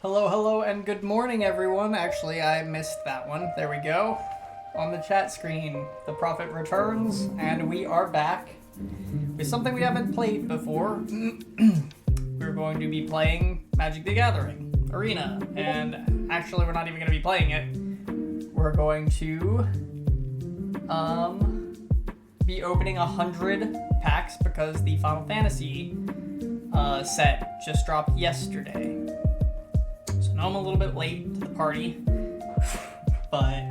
Hello, hello, and good morning, everyone. Actually, I missed that one. There we go. On the chat screen, the Prophet returns, and we are back with something we haven't played before. We're going to be playing Magic the Gathering Arena, and actually, we're not even going to be playing it. We're going to be opening 100 packs because the Final Fantasy set just dropped yesterday. So now I'm a little bit late to the party, but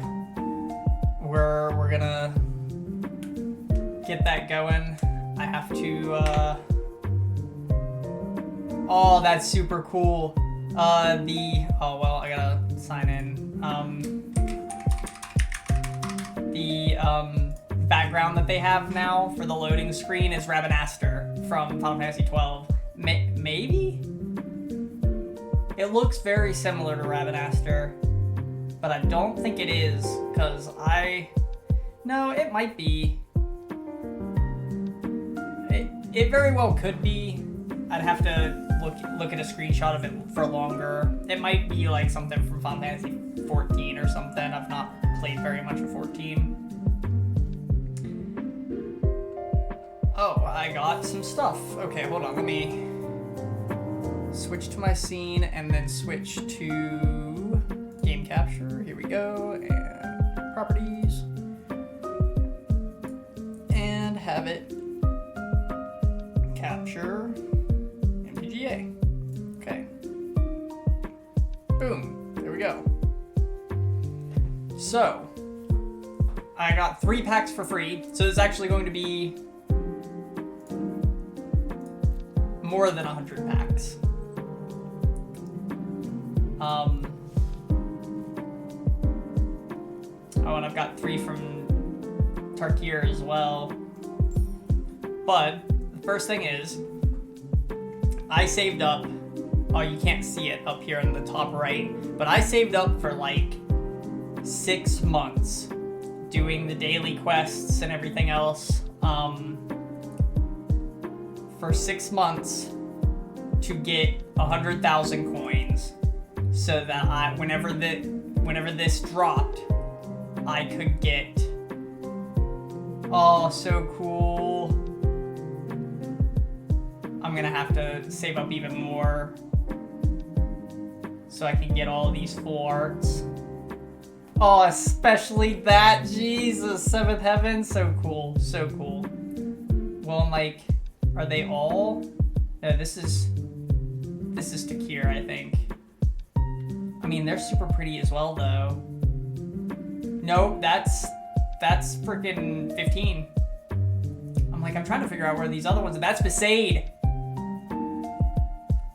we're gonna get that going. I have to. Oh, that's super cool. I gotta sign in. The background that they have now for the loading screen is Ravenaster from Final Fantasy 12. Maybe. It looks very similar to Ravenaster, but I don't think it is, because no, it might be. It very well could be. I'd have to look at a screenshot of it for longer. It might be like something from Final Fantasy 14 or something. I've not played very much of 14. Oh, I got some stuff. Okay, hold on, let me switch to my scene and then switch to game capture. Here we go, and properties, and have it capture MTGA. Okay. Boom. There we go. So, I got 3 packs for free, so it's actually going to be more than 100 packs. Oh, and I've got 3 from Tarkir as well. But the first thing is, I saved up. Oh, you can't see it up here in the top right, but I saved up for like 6 months doing the daily quests and everything else. For 6 months to get 100,000 coins, so that whenever this dropped, I could get. Oh, so cool! I'm gonna have to save up even more so I can get all of these full arts. Oh, especially that, Jesus, 7th Heaven, so cool, so cool. Well, I'm like, are they all? No, this is Takir, I think. I mean, they're super pretty as well, though. No, that's freaking 15. I'm trying to figure out where these other ones are. That's Besaid.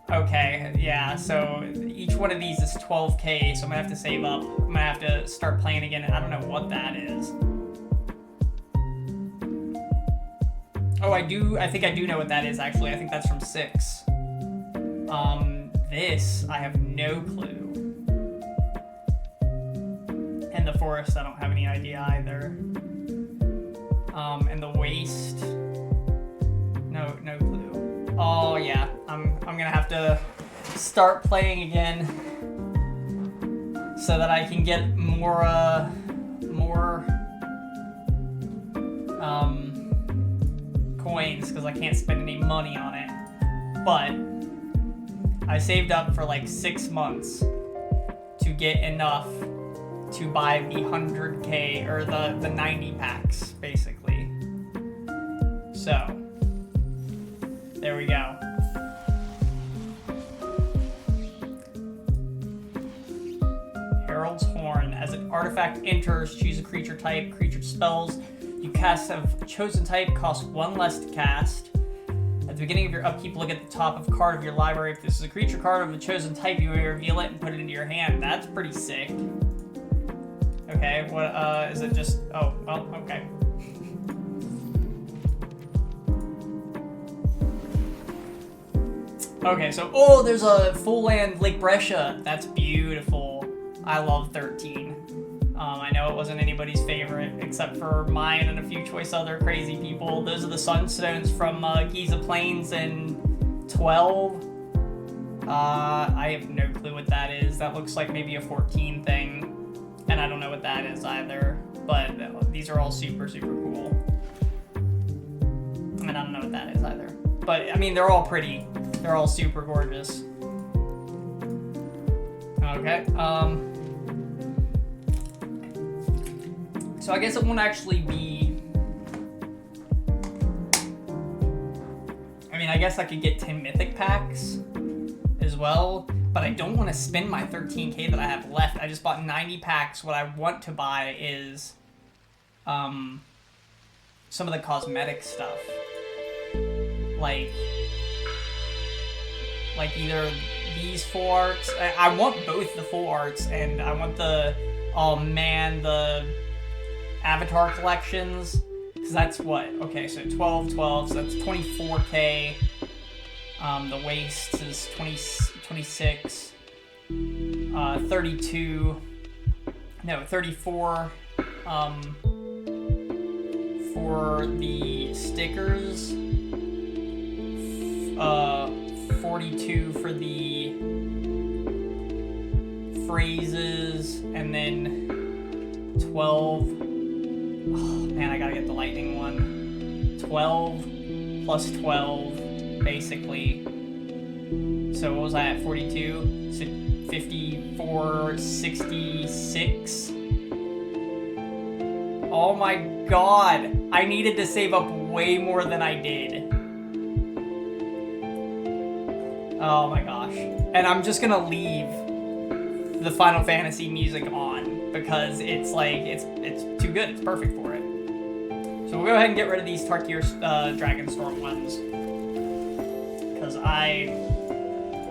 Okay, yeah, so each one of these is 12k, so I'm gonna have to save up. I'm gonna have to start playing again, and I don't know what that is. Oh, I think I do know what that is, actually. I think that's from 6. This, I have no clue. And the forest, I don't have any idea either. And the waste, no clue. Oh yeah, I'm gonna have to start playing again so that I can get more coins, because I can't spend any money on it. But I saved up for like 6 months to get enough to buy the 100k, or the 90 packs, basically. So, there we go. Herald's Horn. As an artifact enters, choose a creature type. Creature spells you cast of chosen type cost 1 less to cast. At the beginning of your upkeep, look at the top of a card of your library. If this is a creature card of a chosen type, you may reveal it and put it into your hand. That's pretty sick. Okay, what, is it just, oh, well, okay. Okay, so, oh, there's a full land Lake Brescia. That's beautiful. I love 13. I know it wasn't anybody's favorite, except for mine and a few choice other crazy people. Those are the Sunstones from Giza Plains in 12. I have no clue what that is. That looks like maybe a 14 thing. And I don't know what that is either. But these are all super, super cool. I mean, I don't know what that is either. But, I mean, they're all pretty. They're all super gorgeous. Okay, so I guess it won't actually be... I mean, I guess I could get 10 mythic packs as well, but I don't want to spend my 13k that I have left. I just bought 90 packs. What I want to buy is some of the cosmetic stuff. Like either these full arts. I want both the full arts, and I want the, oh man, the avatar collections. Because that's what? Okay, so 12, so that's 24k. The waist is 26. 32. No, 34. For the stickers. 42 for the phrases, and then 12. Oh man, I gotta get the lightning one. 12 plus 12, basically. So what was I at? 42? So 54, 66. Oh my god! I needed to save up way more than I did. Oh my gosh. And I'm just gonna leave the Final Fantasy music on because it's like, it's too good. It's perfect for it. So we'll go ahead and get rid of these Tarkir Dragonstorm ones. Because I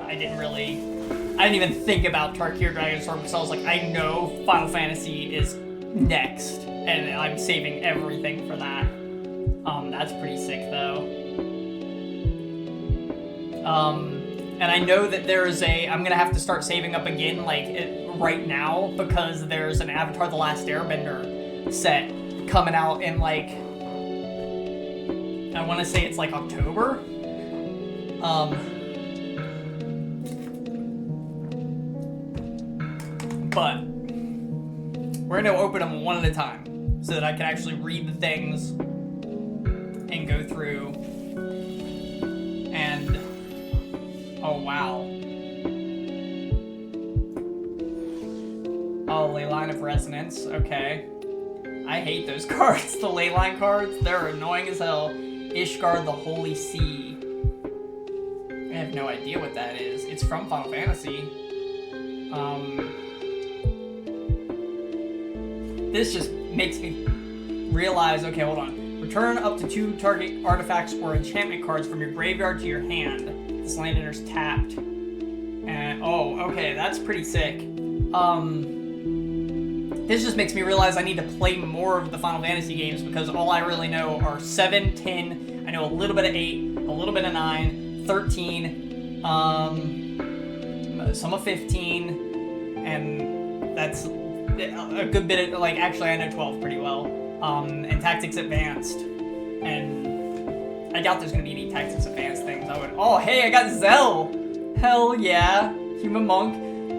didn't even think about Tarkir Dragonstorm because I was like, I know Final Fantasy is next. And I'm saving everything for that. That's pretty sick though. And I know that there is I'm gonna have to start saving up again, right now, because there's an Avatar The Last Airbender set coming out in, I want to say it's, October? But we're gonna open them one at a time, so that I can actually read the things and go through and... Oh, wow. Oh, Leyline of Resonance. Okay. I hate those cards. The Leyline cards, they're annoying as hell. Ishgard the Holy Sea. I have no idea what that is. It's from Final Fantasy. This just makes me realize, okay, hold on. Return up to 2 target artifacts or enchantment cards from your graveyard to your hand. This land enters tapped. And oh, okay, that's pretty sick. This just makes me realize I need to play more of the Final Fantasy games because all I really know are 7, 10, I know a little bit of 8, a little bit of 9, 13, some of 15, and that's a good bit of, actually I know 12 pretty well. And Tactics Advanced. And I doubt there's gonna be any Tactics Advanced things. Oh, hey, I got Zell! Hell yeah. Human Monk.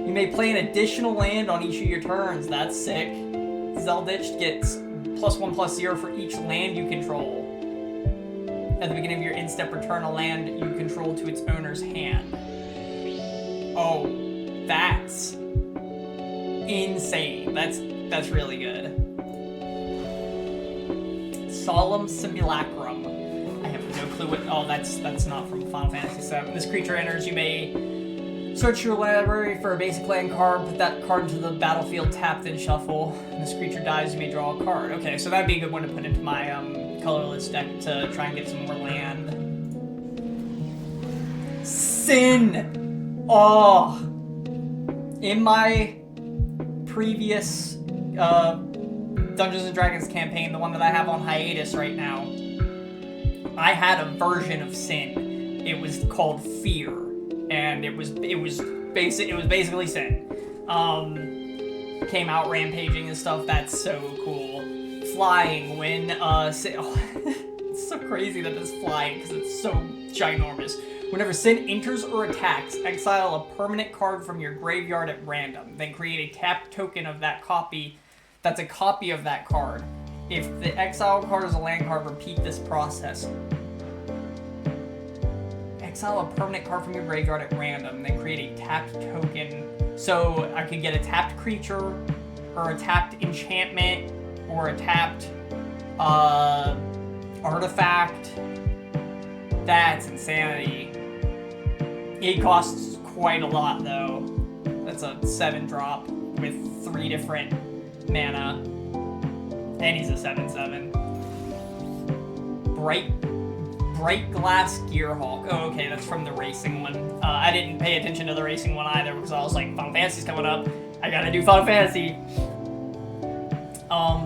You may play an additional land on each of your turns. That's sick. Zelditch gets +1/+0 for each land you control. At the beginning of your in-step, return a land you control to its owner's hand. Oh, that's insane. That's really good. Solemn Simulacrum. I have no clue what... Oh, that's not from Final Fantasy VII. This creature enters, you may search your library for a basic land card, put that card into the battlefield, tap, then shuffle. When this creature dies, you may draw a card. Okay, so that'd be a good one to put into my colorless deck to try and get some more land. Sin! Oh! In my previous Dungeons & Dragons campaign, the one that I have on hiatus right now, I had a version of Sin. It was called Fear, and it was basically Sin. Came out rampaging and stuff. That's so cool. Flying when it's so so crazy that it's flying because it's so ginormous. Whenever Sin enters or attacks, exile a permanent card from your graveyard at random. Then create a tapped token of that copy that's a copy of that card. If the exile card is a land card, repeat this process. Exile a permanent card from your graveyard at random, then create a tapped token. So I could get a tapped creature, or a tapped enchantment, or a tapped artifact. That's insanity. It costs quite a lot though. That's a 7-drop with 3 different mana. And he's a 7/7. Bright Glass Gearhawk. Oh, okay, that's from the racing one. I didn't pay attention to the racing one either because I was like, Final Fantasy's coming up. I gotta do Final Fantasy.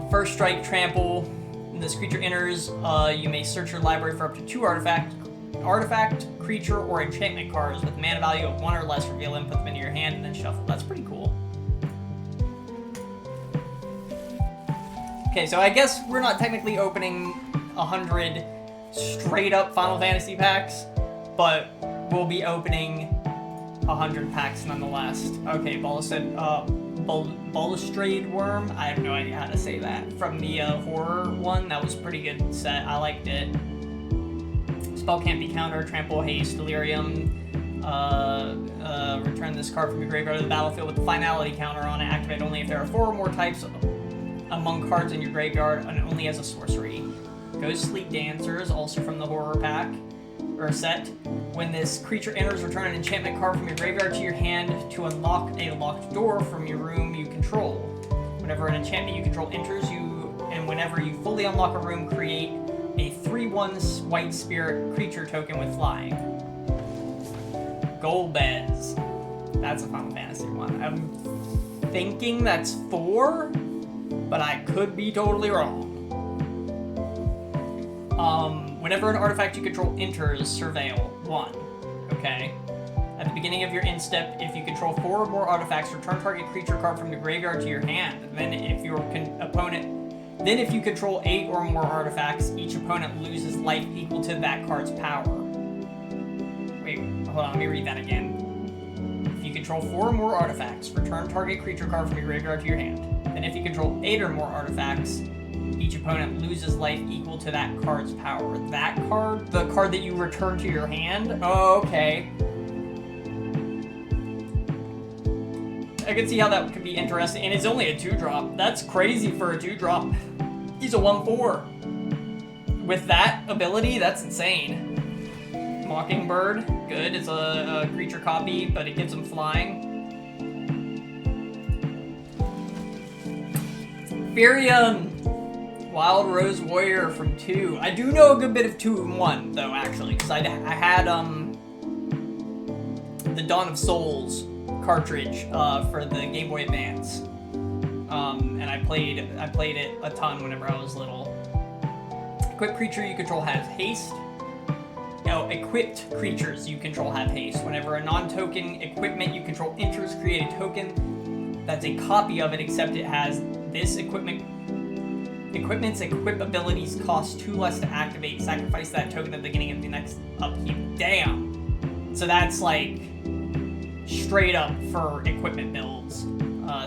First strike, trample. When this creature enters, you may search your library for up to 2 artifact, creature, or enchantment cards with mana value of 1 or less. Reveal them, put them into your hand, and then shuffle. That's pretty cool. Okay, so I guess we're not technically opening 100 straight up Final Fantasy packs, but we'll be opening 100 packs nonetheless. Okay, Balustrade Worm. I have no idea how to say that. From the horror one, that was a pretty good set. I liked it. Spell can't be countered. Trample, haste, delirium. Return this card from your graveyard to the battlefield with the finality counter on it. Activate only if there are 4 or more types among cards in your graveyard, and only as a sorcery. Ghostly Dancers, also from the horror pack, or set. When this creature enters, return an enchantment card from your graveyard to your hand to unlock a locked door from your room you control. Whenever an enchantment you control enters, and whenever you fully unlock a room, create a 3/1 white spirit creature token with flying. Golbez. That's a Final Fantasy one. I'm thinking that's 4, but I could be totally wrong. Whenever an artifact you control enters, surveil 1. Okay. At the beginning of your end step, if you control 4 or more artifacts, return target creature card from the graveyard to your hand. Then if you control 8 or more artifacts, each opponent loses life equal to that card's power. Wait, hold on, let me read that again. If you control 4 or more artifacts, return target creature card from your graveyard to your hand. Then if you control 8 or more artifacts, each opponent loses life equal to that card's power. That card? The card that you return to your hand? Oh, okay. I can see how that could be interesting. And it's only a 2-drop. That's crazy for a 2-drop. He's a 1/4. With that ability, that's insane. Mockingbird, good. It's a creature copy, but it gives him flying. Firion! Wild Rose Warrior from 2. I do know a good bit of 2 and 1, though, actually, because I had, the Dawn of Souls cartridge, for the Game Boy Advance. And I played it a ton whenever I was little. Equipped creature you control has haste. No, equipped creatures you control have haste. Whenever a non-token equipment you control enters, create a token that's a copy of it, except it has this equipment's equip abilities cost 2 less to activate. Sacrifice that token at the beginning of the next upkeep. Damn. So that's like straight up for equipment builds.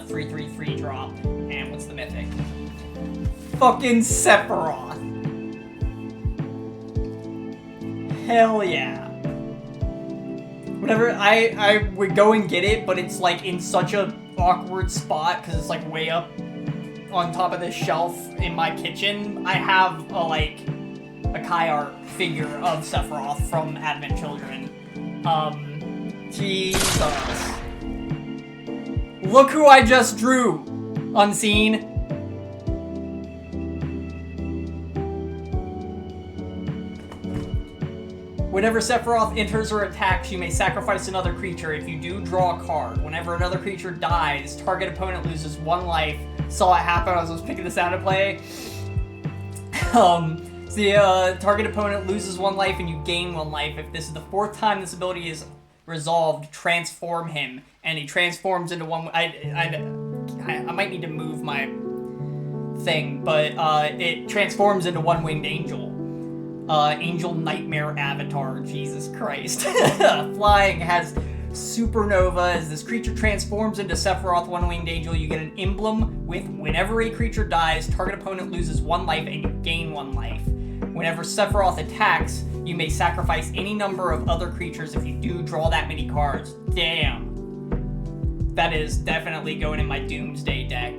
3/3 drop. And what's the mythic? Fucking Sephiroth. Hell yeah. Whenever I would go and get it, but it's like in such a awkward spot because it's like way up on top of this shelf in my kitchen. I have a Kai art figure of Sephiroth from Advent Children. Jesus. Look who I just drew! Unseen. Whenever Sephiroth enters or attacks, you may sacrifice another creature. If you do, draw a card. Whenever another creature dies, target opponent loses 1 life. Saw it happen as I was picking this out to play. The target opponent loses 1 life and you gain 1 life. If this is the 4th time this ability is resolved, transform him. And he transforms into one... I might need to move my thing, but it transforms into 1-winged angel. Angel Nightmare Avatar. Jesus Christ. Flying has Supernova. As this creature transforms into Sephiroth One-Winged Angel, you get an emblem with whenever a creature dies, target opponent loses 1 life and you gain 1 life. Whenever Sephiroth attacks, you may sacrifice any number of other creatures if you do draw that many cards. Damn. That is definitely going in my Doomsday deck.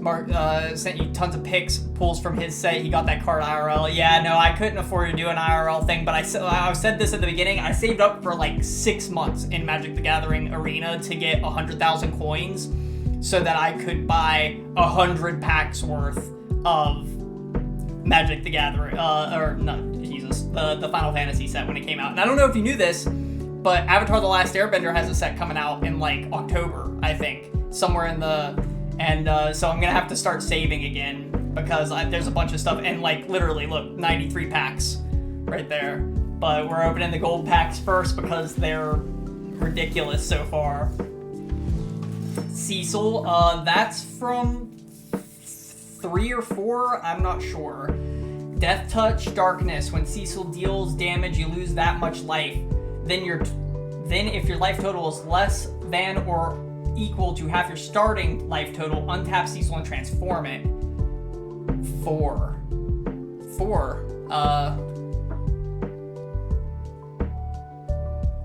Mark sent you tons of picks, pulls from his set. He got that card IRL. Yeah, no, I couldn't afford to do an IRL thing, but I said this at the beginning. I saved up for like 6 months in Magic the Gathering Arena to get 100,000 coins so that I could buy 100 packs worth of Magic the Gathering, the Final Fantasy set when it came out. And I don't know if you knew this, but Avatar The Last Airbender has a set coming out in like October, I think, somewhere in the... And so I'm gonna have to start saving again because there's a bunch of stuff, and like literally, look, 93 packs right there. But we're opening the gold packs first because they're ridiculous so far. Cecil, that's from 3 or 4, I'm not sure. Death Touch, Darkness. When Cecil deals damage, you lose that much life. Then if your life total is less than or equal to half your starting life total, untap Cecil and transform it. 4.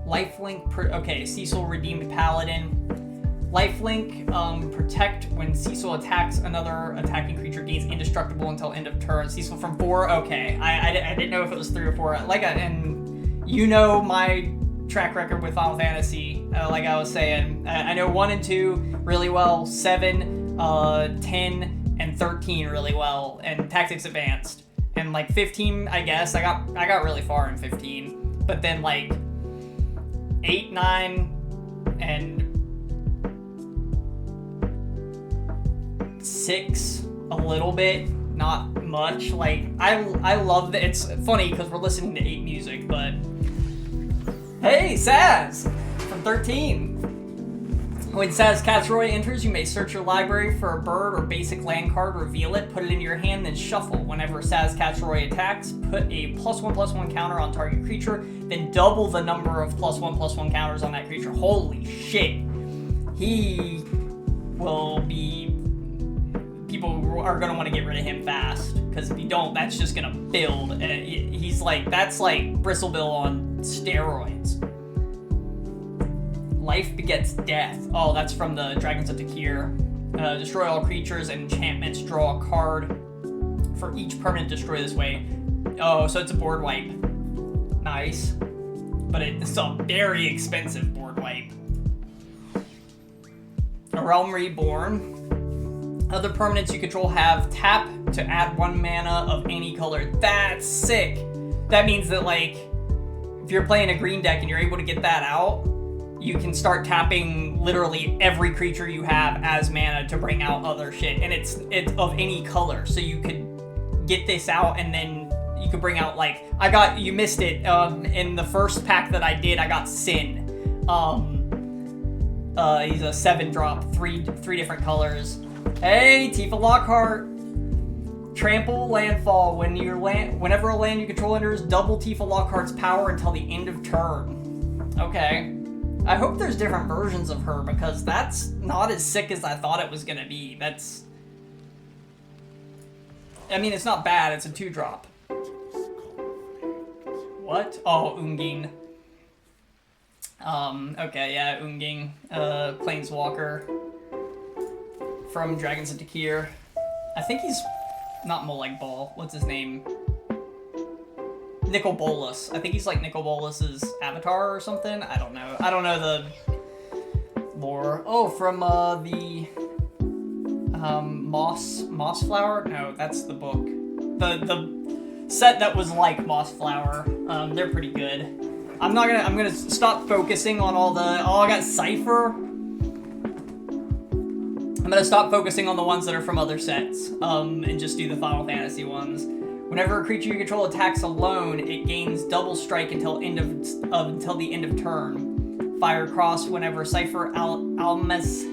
Lifelink, okay, Cecil redeemed Paladin. Lifelink, protect when Cecil attacks another attacking creature, gains indestructible until end of turn. Cecil from 4, okay. I didn't know if it was 3 or 4. And you know my track record with Final Fantasy, like I was saying. I know 1 and 2 really well, 7, 10, and 13 really well, and Tactics Advanced. And like 15, I guess, I got really far in 15. But then like 8, 9, and 6 a little bit, not much. Like I love that. It's funny because we're listening to 8 music, but hey, Saz from 13. When Saz Catsroy enters, you may search your library for a bird or basic land card, reveal it, put it into your hand, then shuffle. Whenever Saz Catsroy attacks, put a +1/+1 counter on target creature, then double the number of +1/+1 counters on that creature. Holy shit. He will be... People are going to want to get rid of him fast, because if you don't, that's just going to build. He's like... That's like Bristlebill on steroids. Life begets death. Oh, that's from the Dragons of Takir. Destroy all creatures and enchantments. Draw a card for each permanent destroy this way. Oh, so it's a board wipe. Nice. But it's a very expensive board wipe. A Realm Reborn. Other permanents you control have tap to add 1 mana of any color. That's sick. That means that, like, if you're playing a green deck and you're able to get that out, you can start tapping literally every creature you have as mana to bring out other shit. And it's of any color. So you could get this out and then you could bring out, like, you missed it. In the first pack that I did, I got Sin. He's a 7-drop, three different colors. Hey, Tifa Lockhart. Trample landfall. Whenever a land you control enters, double Tifa Lockhart's power until the end of turn. Okay. I hope there's different versions of her, because that's not as sick as I thought it was gonna be. I mean, it's not bad. It's a 2-drop. What? Oh, Unging. Okay, yeah, Unging. Planeswalker. From Dragons of Takir. I think he's not Molag Ball. What's his name? Nicol Bolas. I think he's like Nicol Bolas's avatar or something. I don't know. I don't know the lore. Oh, from the Moss Flower? No, that's the book. The set that was like Moss Flower. They're pretty good. I'm gonna stop focusing on all the... Oh, I got Cypher. I'm gonna stop focusing on the ones that are from other sets, and just do the Final Fantasy ones. Whenever a creature you control attacks alone, it gains double strike until the end of turn. Fire Cross. Whenever Cypher Almazi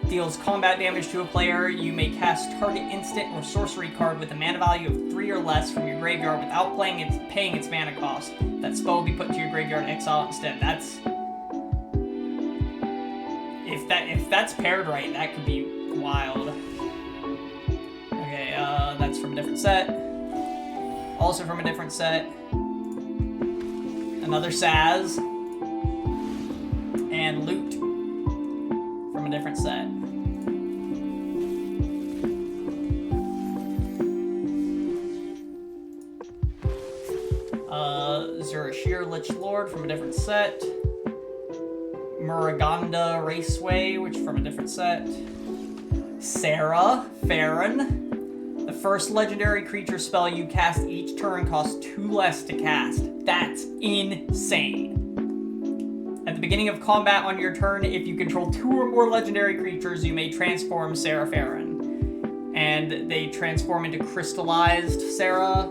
deals combat damage to a player, you may cast target instant or sorcery card with a mana value of 3 or less from your graveyard without paying its mana cost. That spell will be put to your graveyard exile instead. That's... If that's paired right, that could be wild. Okay, that's from a different set. Also from a different set. Another Saz. And Loot. From a different set. Zurashir Lich Lord from a different set. Muraganda Raceway, which from a different set. Sarah Farron. The first legendary creature spell you cast each turn costs 2 less to cast. That's insane. At the beginning of combat on your turn, if you control 2 or more legendary creatures, you may transform Sarah Farron. And they transform into crystallized Sarah.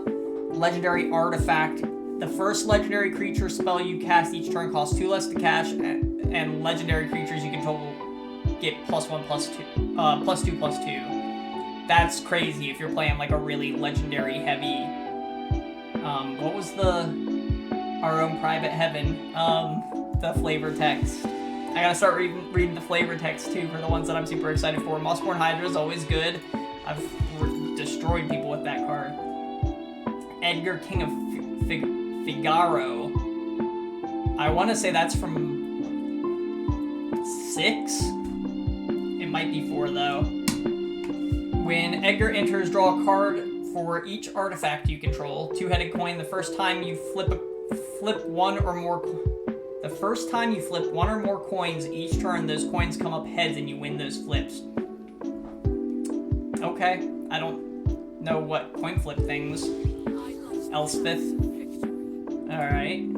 Legendary artifact. The first legendary creature spell you cast each turn costs 2 less to cast, and legendary creatures you control get +1/+2, +2/+2. That's crazy if you're playing like a really legendary heavy. What was Our Own Private Heaven? The flavor text. I gotta start reading the flavor text too for the ones that I'm super excited for. Mossborn Hydra is always good. I've destroyed people with that card. Edgar, King of Figaro. I want to say that's from 6? It might be 4 though. When Edgar enters, draw a card for each artifact you control. 2-headed coin. The first time you flip one or more coins each turn, those coins come up heads and you win those flips. Okay, I don't know what coin flip things. Elspeth. Alright.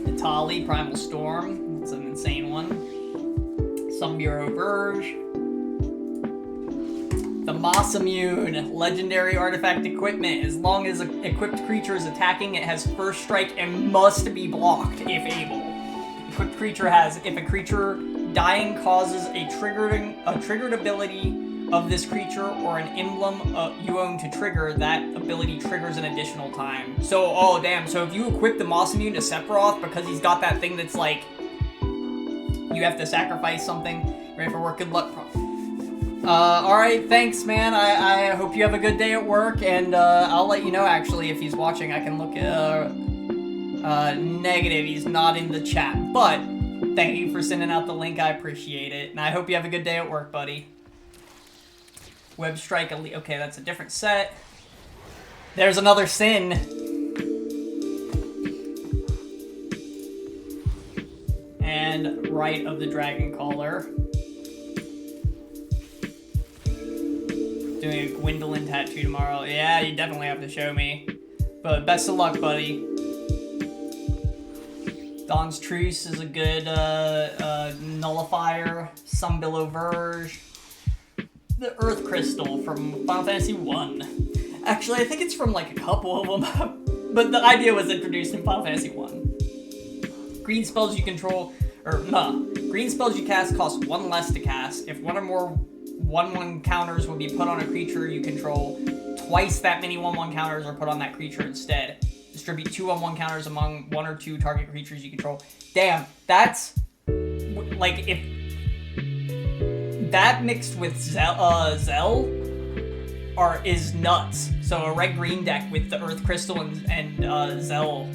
Itali, Primal Storm. That's an insane one. Sumburo Verge. The Moss Immune. Legendary artifact equipment. As long as an equipped creature is attacking, it has first strike and must be blocked if able. Equipped creature has, if a creature dying causes a triggered ability of this creature or an emblem you own to trigger, that ability triggers an additional time. So, oh damn, so if you equip the Moss Immune to Sephiroth because he's got that thing that's like, you have to sacrifice something, ready for work, good luck. Alright, thanks man, I hope you have a good day at work, and I'll let you know actually if he's watching. I can look at, negative, he's not in the chat, but thank you for sending out the link, I appreciate it, and I hope you have a good day at work, buddy. Web Strike Elite. Okay, that's a different set. There's another Sin. And Rite of the Dragon Caller. Doing a Gwendolyn tattoo tomorrow. Yeah, you definitely have to show me. But best of luck, buddy. Dawn's Truce is a good nullifier. Sunbillow Verge. The Earth Crystal from Final Fantasy 1. Actually, I think it's from like a couple of them, but the idea was introduced in Final Fantasy 1. Green spells you control, green spells you cast cost 1 less to cast. If 1 or more 1/1 counters will be put on a creature you control, twice that many 1/1 counters are put on that creature instead. Distribute 2 1/1 counters among 1 or 2 target creatures you control. Damn, that's like if that mixed with Zell is nuts. So a red-green deck with the Earth Crystal and Zell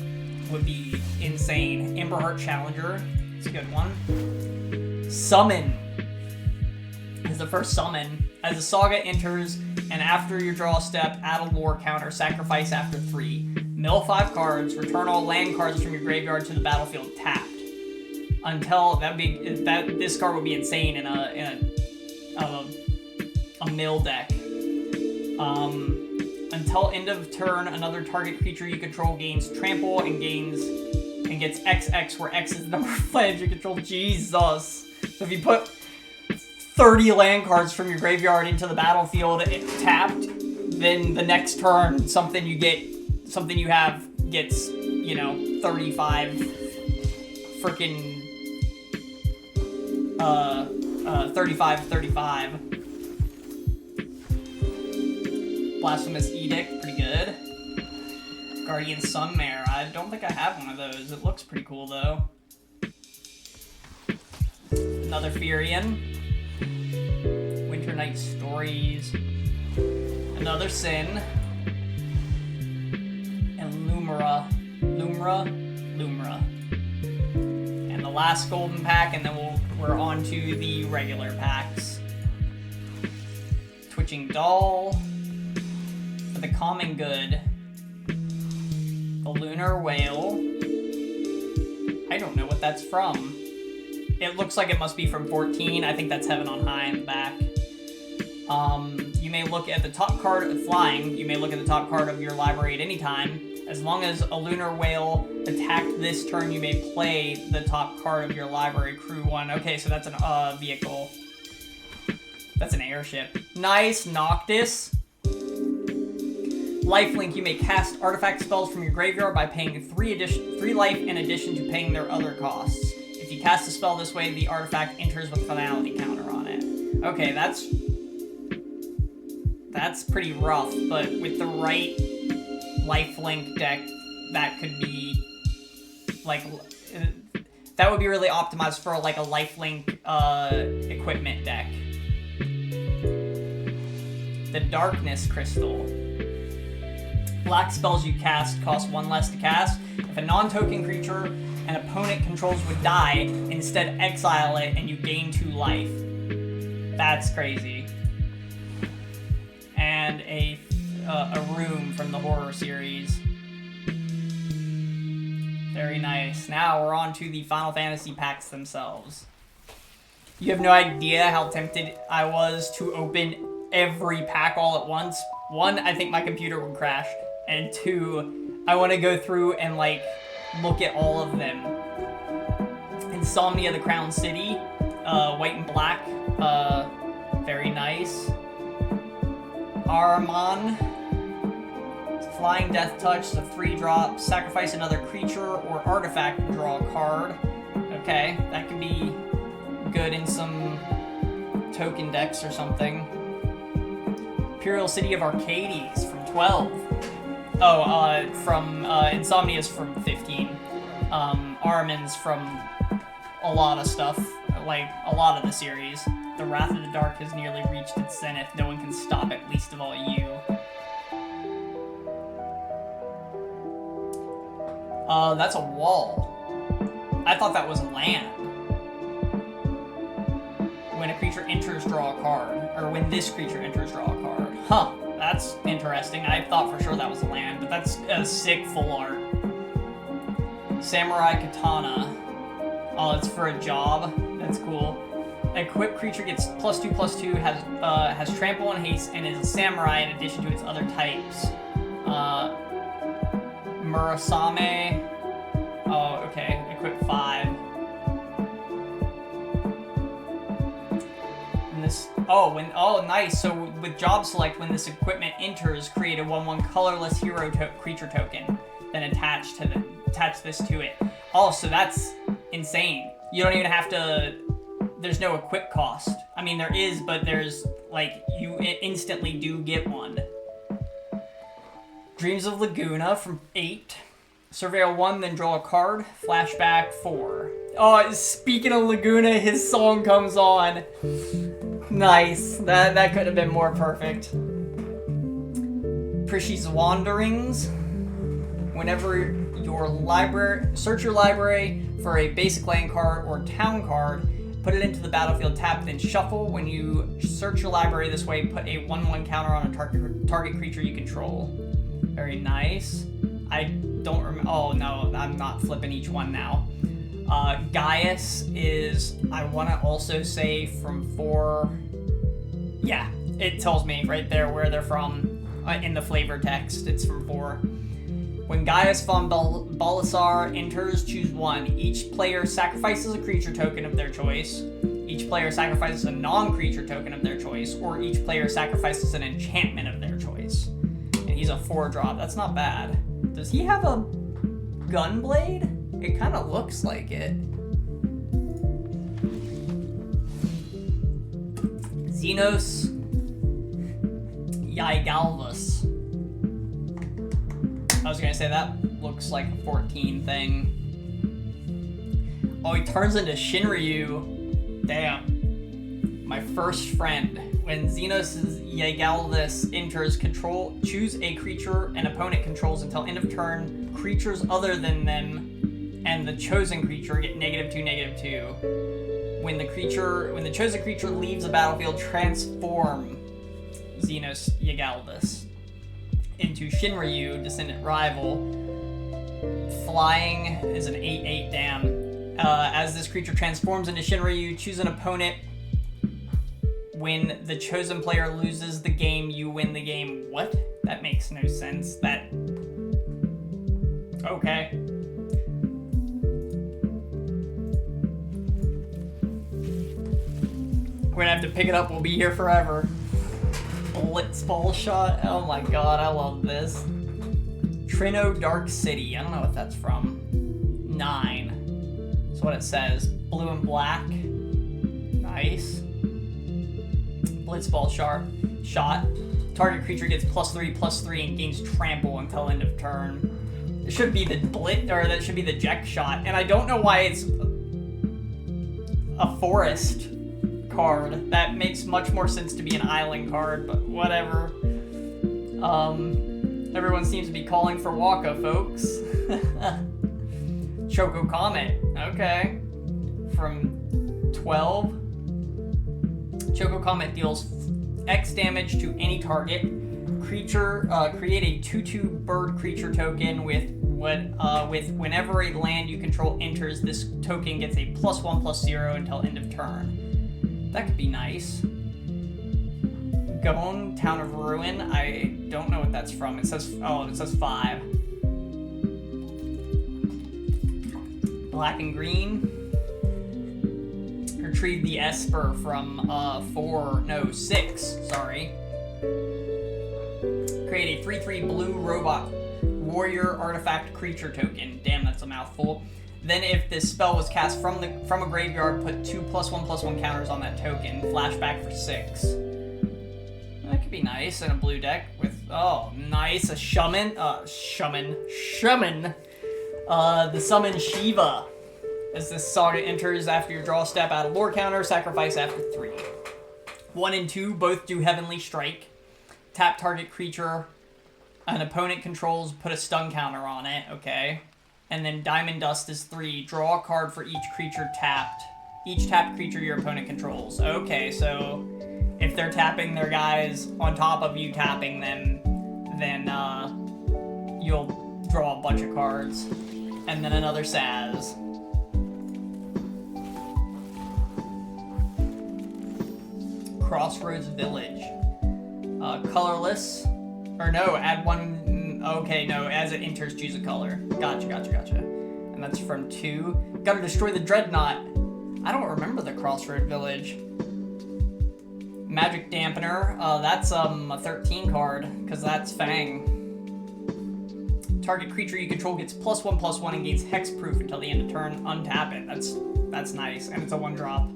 would be insane. Emberheart Challenger, it's a good one. Summon is the first summon. As a saga enters, and after your draw step, add a lore counter, sacrifice after 3. Mill 5 cards, return all land cards from your graveyard to the battlefield tapped. Until this card would be insane in a mill deck. Until end of turn, another target creature you control gains trample and gets XX, where X is the number of lands you control. Jesus. So if you put 30 land cards from your graveyard into the battlefield tapped, then the next turn something you have gets you know, 35 freaking 35. Blasphemous Edict, pretty good. Guardian Sunmare, I don't think I have one of those. It looks pretty cool though. Another Furion. Winter Night Stories. Another Sin. And Lumra. And the last golden pack, and then we're on to the regular packs. Twitching Doll. For the common good. The Lunar Whale. I don't know what that's from. It looks like it must be from 14. I think that's Heaven on High in the back. You may look at the top card of flying. You may look at the top card of your library at any time. As long as a Lunar Whale attacked this turn, you may play the top card of your library. Crew 1. Okay, so that's a vehicle. That's an airship. Nice. Noctis. Lifelink, you may cast artifact spells from your graveyard by paying 3 life in addition to paying their other costs. If you cast a spell this way, the artifact enters with finality counter on it. Okay, that's pretty rough, but with the right lifelink deck, that could be like that would be really optimized for like a lifelink equipment deck. The Darkness Crystal. Black spells you cast cost 1 less to cast. If a non-token creature an opponent controls would die, instead exile it and you gain 2 life. That's crazy. And a room from the horror series. Very nice. Now we're on to the Final Fantasy packs themselves. You have no idea how tempted I was to open every pack all at once. 1, I think my computer would crash. And 2, I want to go through and like look at all of them. Insomnia the Crown City, white and black, very nice. Arman, Flying Death Touch, the 3-drop, sacrifice another creature or artifact and draw a card. Okay, that could be good in some token decks or something. Imperial City of Arcades from 12. Oh, from Insomnia's from 15. Armin's from a lot of stuff, like a lot of the series. The Wrath of the Dark has nearly reached its zenith. No one can stop it, least of all you. That's a wall. I thought that was land. When a creature enters, draw a card. Or when this creature enters, draw a card. Huh. That's interesting. I thought for sure that was land, but that's a sick full art. Samurai Katana. Oh, it's for a job. That's cool. Equipped creature gets +2/+2, has trample and haste, and is a samurai in addition to its other types. Murasame. Oh, okay. Equip 5. Oh, nice. So with job select, when this equipment enters, create a 1/1 colorless hero creature token, then attach this to it. Oh, so that's insane. You don't even have to. There's no equip cost. I mean, there is, but there's like you instantly do get one. Dreams of Laguna from 8. Surveil 1, then draw a card. Flashback 4. Oh, speaking of Laguna, his song comes on. Nice. That could have been more perfect. Prishy's Wanderings. Whenever search your library for a basic land card or town card, put it into the battlefield tapped, then shuffle. When you search your library this way, put a 1/1 counter on a target creature you control. Very nice. I don't remember. Oh no, I'm not flipping each one now. Gaius is, I want to also say from 4. Yeah, it tells me right there where they're from in the flavor text. It's from 4. When Gaius von Balasar enters, choose 1. Each player sacrifices a creature token of their choice. Each player sacrifices a non-creature token of their choice, or each player sacrifices an enchantment of their choice. And he's a 4-drop. That's not bad. Does he have a Gunblade? It kind of looks like it. Xenos Ygalvis. I was gonna say that looks like a 14 thing. Oh, he turns into Shinryu. Damn. My first friend. When Xenos Ygalvis enters control, choose a creature an opponent controls until end of turn. Creatures other than them and the chosen creature get -2, -2. When the chosen creature leaves the battlefield, transform Xenos Ygalvis into Shinryu, descendant rival. Flying is an 8/8, damn. As this creature transforms into Shinryu, choose an opponent. When the chosen player loses the game, you win the game. What? That makes no sense. Okay. We're gonna have to pick it up. We'll be here forever. Blitzball shot. Oh my god, I love this. Trino Dark City. I don't know what that's from. 9. That's what it says. Blue and black. Nice. Blitzball shot. Target creature gets +3/+3 and gains trample until end of turn. It should be the that should be the Jack shot. And I don't know why it's a forest card. That makes much more sense to be an island card, but whatever. Everyone seems to be calling for Waka, folks. Choco Comet. Okay. From 12. Choco Comet deals X damage to any target creature. Create a 2/2 bird creature token with whenever a land you control enters, this token gets a +1/+0 until end of turn. That could be nice. Gone, Town of Ruin. I don't know what that's from. It says 5. Black and green. Retrieve the Esper from 6, sorry. Create a 3/3 blue robot warrior artifact creature token. Damn, that's a mouthful. Then if this spell was cast from a graveyard, put 2 +1/+1 counters on that token. Flashback for 6. That could be nice in a blue deck with, oh, nice, a Shaman. The summon Shiva. As this saga enters after your draw step, add a lore counter, sacrifice after 3. 1 and 2 both do Heavenly Strike. Tap target creature an opponent controls, put a stun counter on it, okay. And then Diamond Dust is 3. Draw a card for each creature tapped. Each tapped creature your opponent controls. Okay, so if they're tapping their guys on top of you tapping them, then you'll draw a bunch of cards. And then another Saz. Crossroads Village. Colorless. Or no, add 1... Okay, no, as it enters, choose a color. Gotcha. And that's from 2. Gotta destroy the Dreadnought. I don't remember the Crossroad Village. Magic Dampener. That's a 13 card, because that's Fang. Target creature you control gets +1/+1 and gains hexproof until the end of turn. Untap it. That's nice, and it's a 1-drop.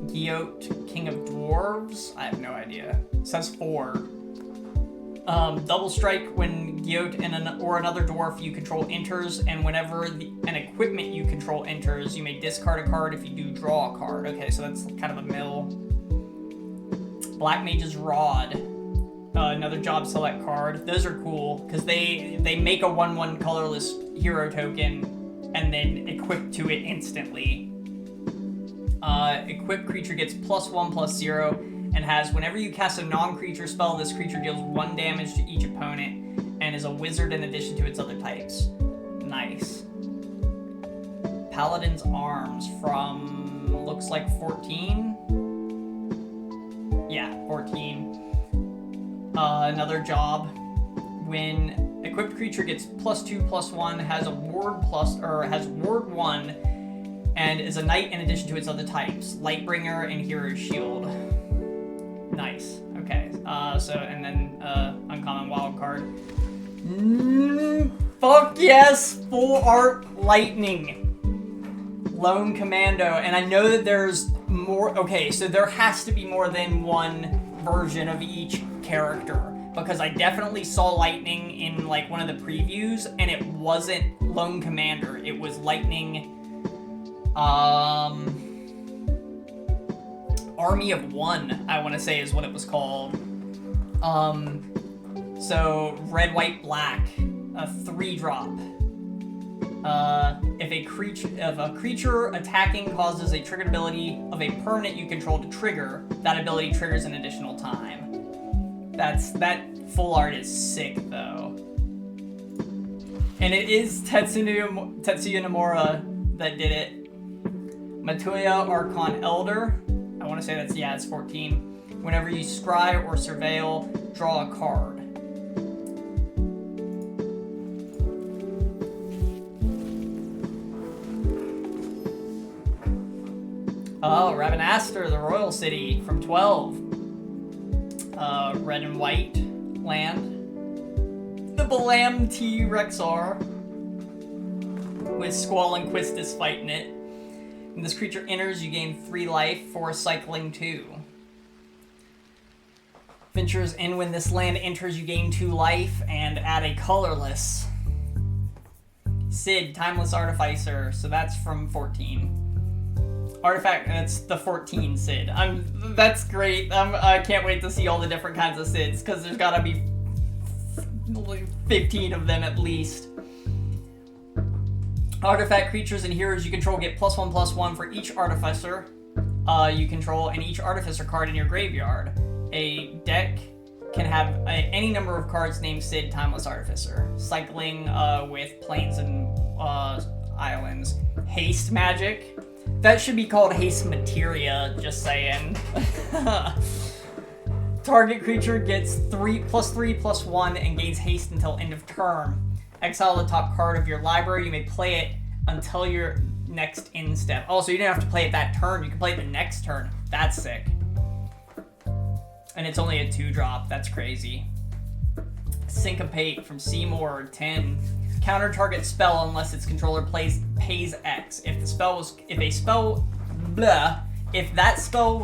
Gyote, King of Dwarves? I have no idea. It says 4. Double strike when Gyote or another dwarf you control enters, and whenever an equipment you control enters, you may discard a card. If you do, draw a card. Okay, so that's kind of a mill. Black Mage's Rod. Another job select card. Those are cool, because they make a 1/1 colorless hero token, and then equip to it instantly. Equipped creature gets +1/+0 and has, whenever you cast a non-creature spell, this creature deals 1 damage to each opponent and is a wizard in addition to its other types. Nice. Paladin's Arms from, looks like 14? Yeah, 14. Another job. When equipped creature gets +2/+1, has a ward has ward 1, and is a knight in addition to its other types. Lightbringer and Hero's Shield. Nice. Okay. And then uncommon wild card. Fuck yes, full art lightning. Lone Commando, and I know that there's more. Okay, so there has to be more than one version of each character, because I definitely saw lightning in like one of the previews, and it wasn't Lone Commander. It was lightning. Army of One, I want to say is what it was called. So red, white, black, a 3-drop. If a creature attacking causes a triggered ability of a permanent you control to trigger, that ability triggers an additional time. That full art is sick though. And it is Tetsuya Nomura that did it. Matuya Archon Elder. I want to say that's, yeah, it's 14. Whenever you scry or surveil, draw a card. Oh, Ravenaster, the Royal City from 12. Red and white land. The Balam T Rexar with Squall and Quistis fighting it. When this creature enters, you gain 3 life for cycling 2. Ventures in when this land enters, you gain 2 life and add a colorless. Sid, Timeless Artificer, so that's from 14. Artifact, that's the 14 Sid. That's great. I can't wait to see all the different kinds of Sids, because there's gotta be 15 of them at least. Artifact creatures and heroes you control get +1/+1 for each artificer you control and each artificer card in your graveyard. A deck can have any number of cards named Sid, Timeless Artificer. Cycling with plains and islands. Haste magic. That should be called Haste Materia, just saying. Target creature gets +3/+1 and gains haste until end of turn. Exile the top card of your library. You may play it until your next end step. Oh, so you don't have to play it that turn. You can play it the next turn. That's sick. And it's only a 2-drop. That's crazy. Syncopate from Seymour, 10. Counter target spell unless its controller pays X. If that spell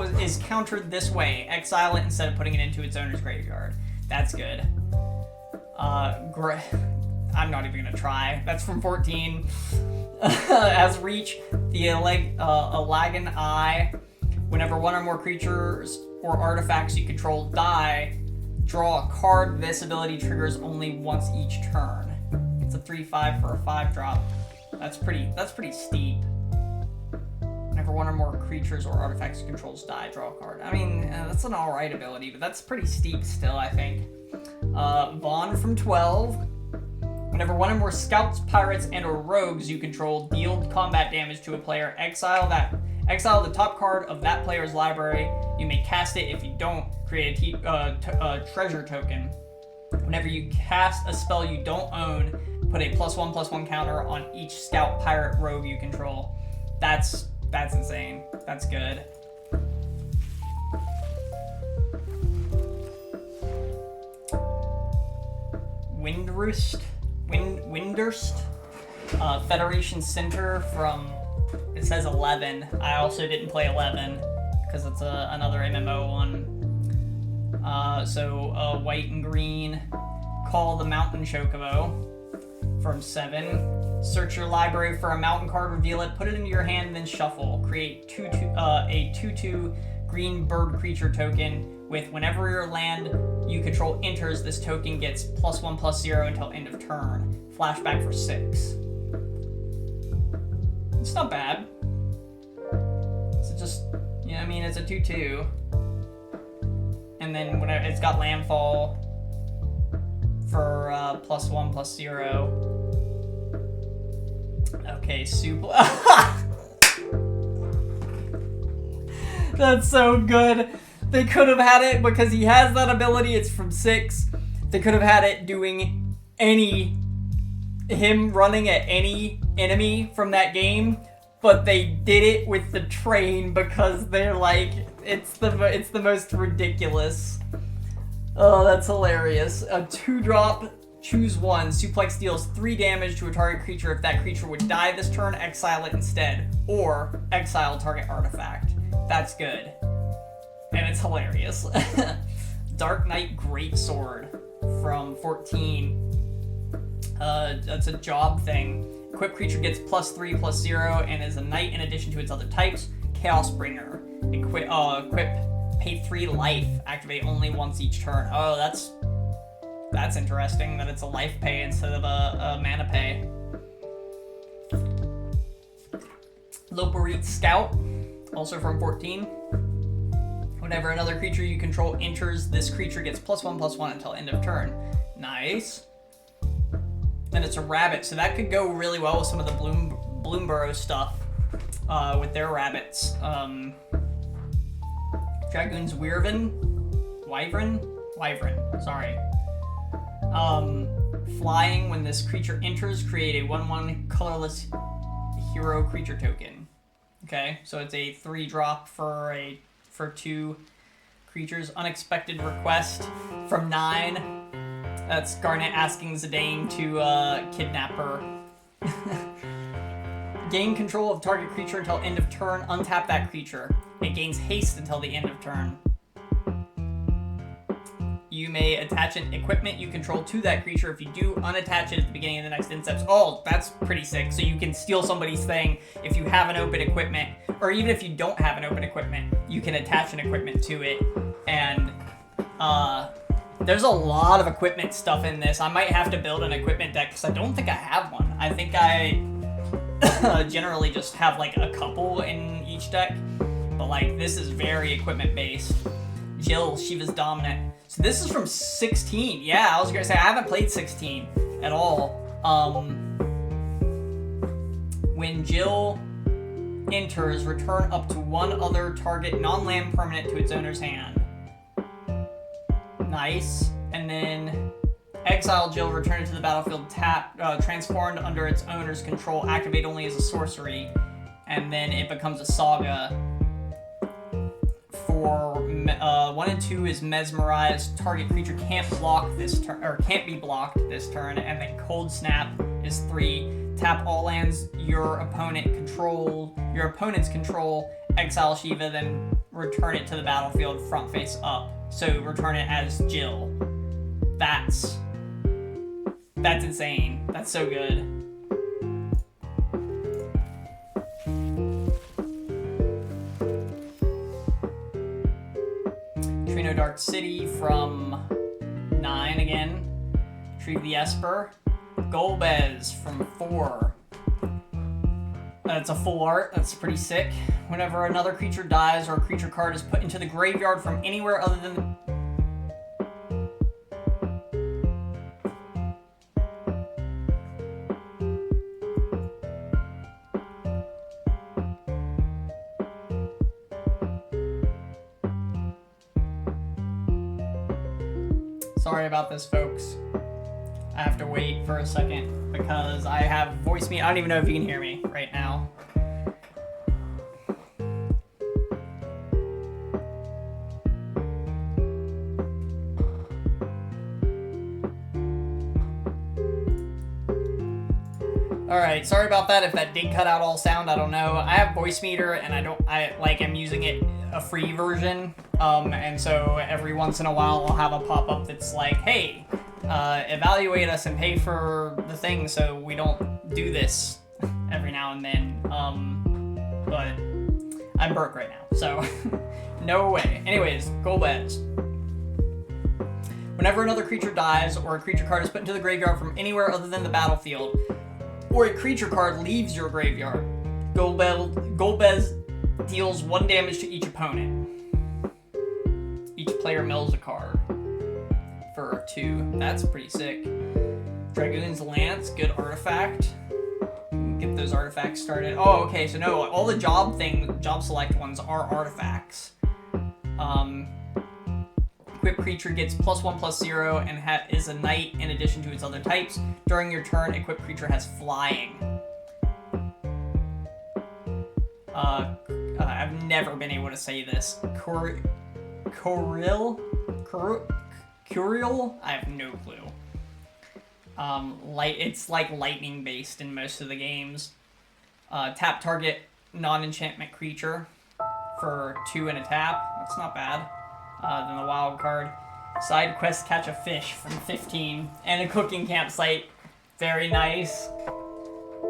is countered this way, exile it instead of putting it into its owner's graveyard. That's good. I'm not even gonna try. That's from 14. As reach, the Alagan Eye. Whenever one or more creatures or artifacts you control die, draw a card. This ability triggers only once each turn. It's a 3/5 for a 5-drop. That's pretty steep. Whenever one or more creatures or artifacts you controls die, draw a card. I mean, that's an alright ability, but that's pretty steep still, I think. Vaughn from 12. Whenever one or more scouts, pirates, and or rogues you control deal combat damage to a player, exile the top card of that player's library. You may cast it. If you don't, create a treasure token. Whenever you cast a spell you don't own, put a +1/+1 counter on each scout, pirate, rogue you control. That's insane. That's good. Windurst, Federation Center from, it says 11. I also didn't play 11 because it's another MMO one. So white and green. Call the Mountain Chocobo from 7. Search your library for a mountain card, reveal it, put it into your hand, and then shuffle. Create a 2/2 green bird creature token with whenever your land you control enters, this token gets +1/+0 until end of turn. Flashback for 6. It's not bad. So just, I mean, it's a 2/2. And then whenever it's got landfall for +1/+0. Okay, super. That's so good. They could have had it because he has that ability. It's from 6. They could have had it doing him running at any enemy from that game, but they did it with the train because they're like, it's the most ridiculous. Oh, that's hilarious. A 2-drop Choose one. Suplex deals 3 damage to a target creature. If that creature would die this turn, exile it instead. Or exile target artifact. That's good. And it's hilarious. Dark Knight Greatsword from 14. That's a job thing. Equip creature gets +3/+0 and is a knight in addition to its other types. Chaosbringer. Equip, pay 3 life. Activate only once each turn. Oh, that's interesting that it's a life pay instead of a mana pay. Loporeet Scout, also from 14. Whenever another creature you control enters, this creature gets +1/+1 until end of turn. Nice. And it's a rabbit, so that could go really well with some of the Bloomburrow stuff with their rabbits. Dragoon's Wyvern, sorry. Flying, when this creature enters, create a 1/1 colorless hero creature token. Okay, so it's a 3-drop for 2 creatures. Unexpected request from 9. That's Garnet asking Zidane to kidnap her. Gain control of target creature until end of turn. Untap that creature. It gains haste until the end of turn. You may attach an equipment you control to that creature. If you do, unattach it at the beginning of the next end steps. Oh, that's pretty sick. So you can steal somebody's thing if you have an open equipment, or even if you don't have an open equipment, you can attach an equipment to it. And there's a lot of equipment stuff in this. I might have to build an equipment deck because I don't think I have one. I think I generally just have like a couple in each deck, but like this is very equipment based. Jill, Shiva's Dominant. So this is from 16. Yeah, I was gonna say I haven't played 16 at all. When Jill enters, return up to 1 other target non-land permanent to its owner's hand. Nice. And then exile Jill, return it to the battlefield, transformed under its owner's control, activate only as a sorcery, and then it becomes a saga. For 1 and 2 is mesmerized. Target creature can't block this turn, or can't be blocked this turn. And then Cold Snap is 3. Tap all lands your opponent's control. Exile Shiva, then return it to the battlefield front face up. So return it as Jill. That's insane. That's so good. Trino Dark City from 9 again. Retrieve the Esper. Golbez from 4. That's a full art. That's pretty sick. Whenever another creature dies or a creature card is put into the graveyard from anywhere other than... Sorry about this, folks. I have to wait for a second because I have voice mute. I don't even know if you can hear me right now. Alright, sorry about that if that did cut out all sound, I don't know. I have voice meter and I'm using it a free version. And so every once in a while I'll have a pop-up that's like, hey, evaluate us and pay for the thing so we don't do this every now and then. But I'm broke right now, so no way. Anyways, Golbez. Whenever another creature dies or a creature card is put into the graveyard from anywhere other than the battlefield, or a creature card leaves your graveyard, Golbez deals 1 damage to each opponent. Each player mills a card for 2. That's pretty sick. Dragoon's Lance, good artifact. Get those artifacts started. Oh, okay, so no, all the job select ones are artifacts. Equip creature gets +1/+0 and is a knight in addition to its other types. During your turn, equip creature has flying. I've never been able to say this. Curiel? I have no clue. It's like lightning based in most of the games. Tap target non-enchantment creature for 2 and a tap. That's not bad. Then the wild card. Side quest catch a fish from 15. And a cooking campsite. Very nice.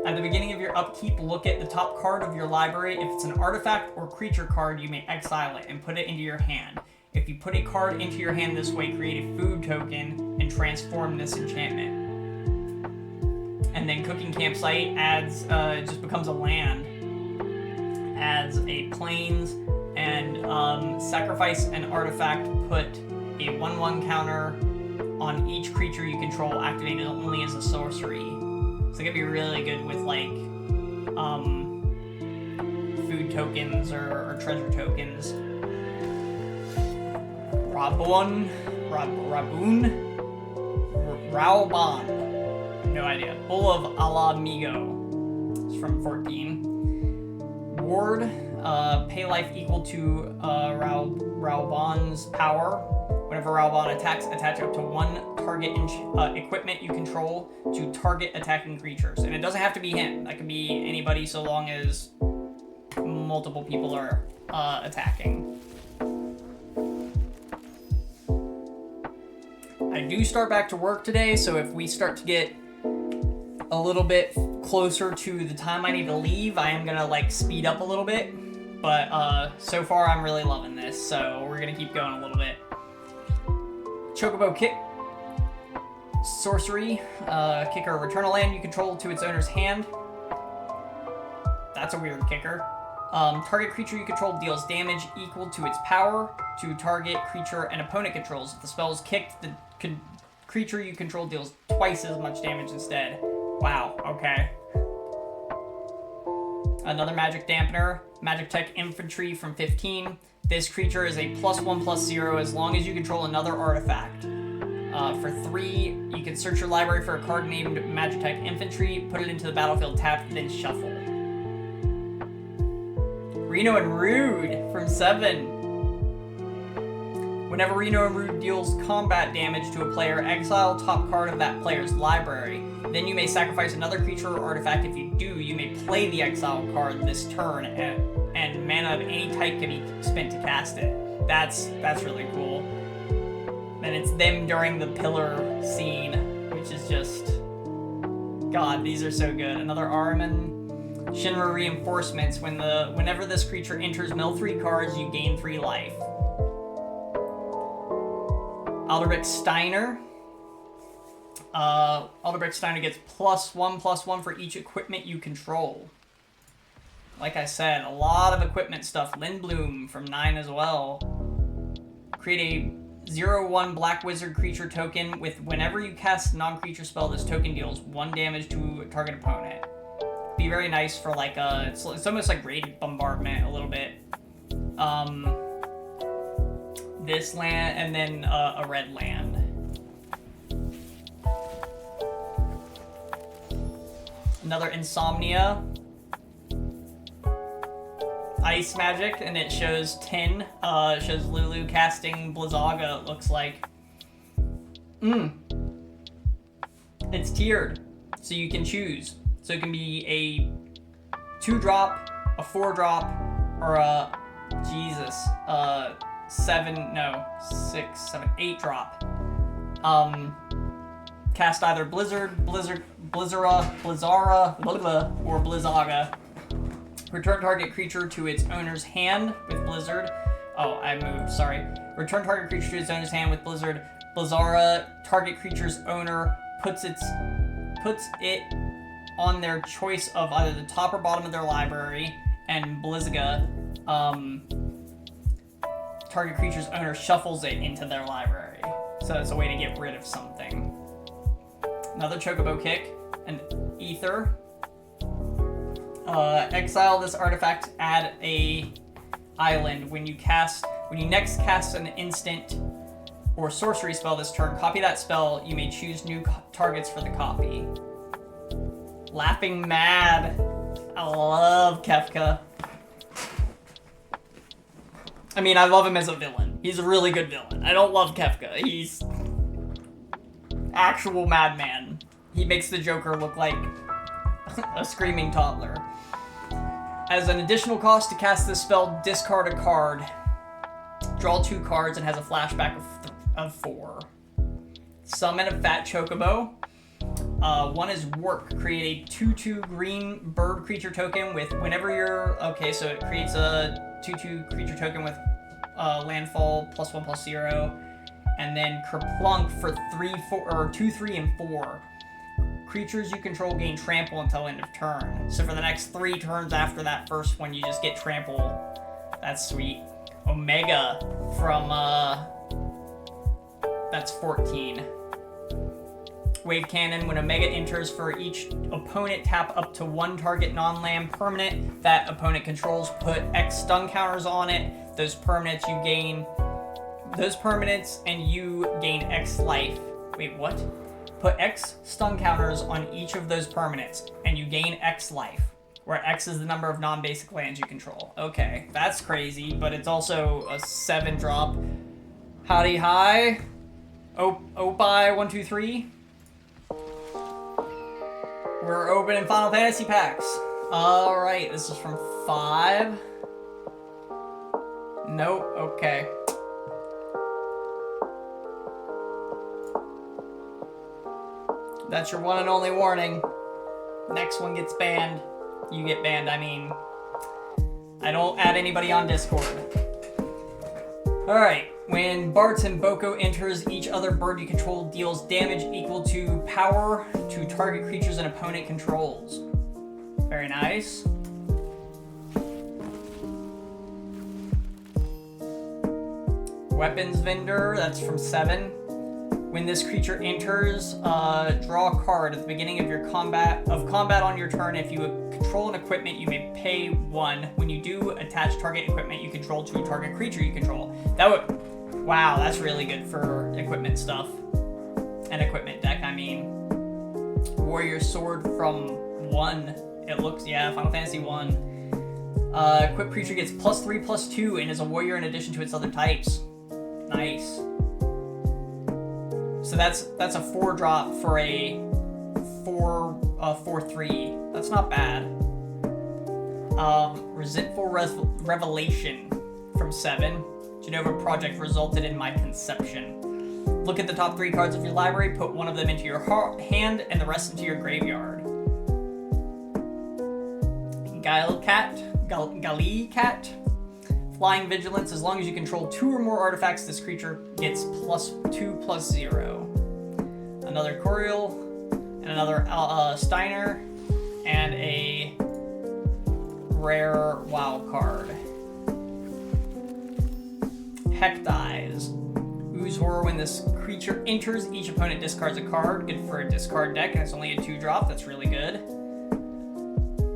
At the beginning of your upkeep, look at the top card of your library. If it's an artifact or creature card, you may exile it and put it into your hand. If you put a card into your hand this way, create a food token and transform this enchantment. And then cooking campsite adds, it just becomes a land. Adds a plains and sacrifice an artifact, put a 1/1 counter on each creature you control, activated only as a sorcery. So it could be really good with like food tokens or treasure tokens. Raboon? Raoban. No idea. Bull of Alamigo. It's from 14. Ward, pay life equal to Raoban's power. Whenever Raoban attacks, attach up to 1 target equipment you control to target attacking creatures. And it doesn't have to be him. That can be anybody so long as multiple people are attacking. I do start back to work today, so if we start to get a little bit closer to the time I need to leave, I am gonna like speed up a little bit. But so far I'm really loving this, so we're gonna keep going a little bit. Chocobo Kick. Sorcery. Kicker, return a land you control to its owner's hand. That's a weird kicker. Target creature you control deals damage equal to its power to target creature an opponent controls. If the spell is kicked, the creature you control deals twice as much damage instead. Wow, okay. Another magic dampener. Magic Tech Infantry from 15. This creature is a +1/+0 as long as you control another artifact. For 3, you can search your library for a card named Magitech Infantry, put it into the battlefield tapped, then shuffle. Reno and Rude from 7. Whenever Reno and Rude deals combat damage to a player, exile top card of that player's library. Then you may sacrifice another creature or artifact. If you do, you may play the exile card this turn, and mana of any type can be spent to cast it. That's really cool. And it's them during the pillar scene, which is just... God, these are so good. Another Ahriman. Shinra Reinforcements. Whenever this creature enters mill 3 cards, you gain 3 life. Alderbeck Steiner. Alderbeck Steiner gets +1/+1 for each equipment you control. Like I said, a lot of equipment stuff. Lindblom from 9 as well. Create a 0/1 Black Wizard creature token with whenever you cast a non-creature spell, this token deals 1 damage to a target opponent. Be very nice for like it's almost like raid bombardment a little bit. This land and then a red land. Another Insomnia. Ice magic, and it shows 10. It shows Lulu casting Blizzaga, it looks like. It's tiered, so you can choose. So it can be a 2-drop, a 4-drop, or a, 8-drop. Cast either Blizzara, or Blizzaga. Return target creature to its owner's hand with Blizzard. Oh, I moved, sorry. Return target creature to its owner's hand with Blizzard. Blizzara, target creature's owner puts it on their choice of either the top or bottom of their library, and Blizzaga, target creature's owner shuffles it into their library. So it's a way to get rid of something. Another Chocobo Kick, an Ether. Exile this artifact, add a island. When you next cast an instant or sorcery spell this turn, copy that spell. You may choose new targets for the copy. Laughing Mad. I love Kefka. I mean, I love him as a villain. He's a really good villain. I don't love Kefka. He's actual madman. He makes the Joker look like a screaming toddler. As an additional cost to cast this spell, discard a card. Draw 2 cards and has a flashback of 4. Summon a fat chocobo. 1 is work. Create a 2/2 green bird creature token with whenever you're... Okay, so it creates a 2/2 creature token with landfall +1/+0. And then Kerplunk for 2, 3, and 4. Creatures you control gain trample until end of turn. So for the next 3 turns after that first one, you just get trample. That's sweet. Omega from, that's 14. Wave Cannon. When Omega enters, for each opponent, tap up to 1 target non-land permanent that opponent controls. Put X stun counters on it. Those permanents and you gain X life. Wait, what? Put X stun counters on each of those permanents, and you gain X life, where X is the number of non-basic lands you control. Okay, that's crazy, but it's also a 7-drop. Howdy hi. Opie 1, 2, 3. We're opening Final Fantasy packs. Alright, this is from 5. Nope, okay. That's your one and only warning. Next one gets banned. You get banned, I mean. I don't add anybody on Discord. Alright, when Barton Boko enters, each other bird you control deals damage equal to power to target creatures an opponent controls. Very nice. Weapons Vendor, that's from 7. When this creature enters, draw a card at the beginning of your combat on your turn. If you control an equipment, you may pay 1. When you do attach target equipment you control to a target creature you control. Wow, that's really good for equipment stuff. An equipment deck, I mean. Warrior Sword from 1. It looks, yeah, Final Fantasy 1. Equipped creature gets +3/+2 and is a warrior in addition to its other types. Nice. So that's a 4-drop for a 4/3. That's not bad. Resentful Revelation from 7. Genova Project resulted in my conception. Look at the top 3 cards of your library, put 1 of them into your hand and the rest into your graveyard. Gali Cat. Flying Vigilance. As long as you control 2 or more artifacts, this creature gets +2/+0. Another Coriol, and another Steiner, and a rare wild card. Hecdize. Ooze Horror. When this creature enters, each opponent discards a card. Good for a discard deck, and it's only a 2-drop. That's really good.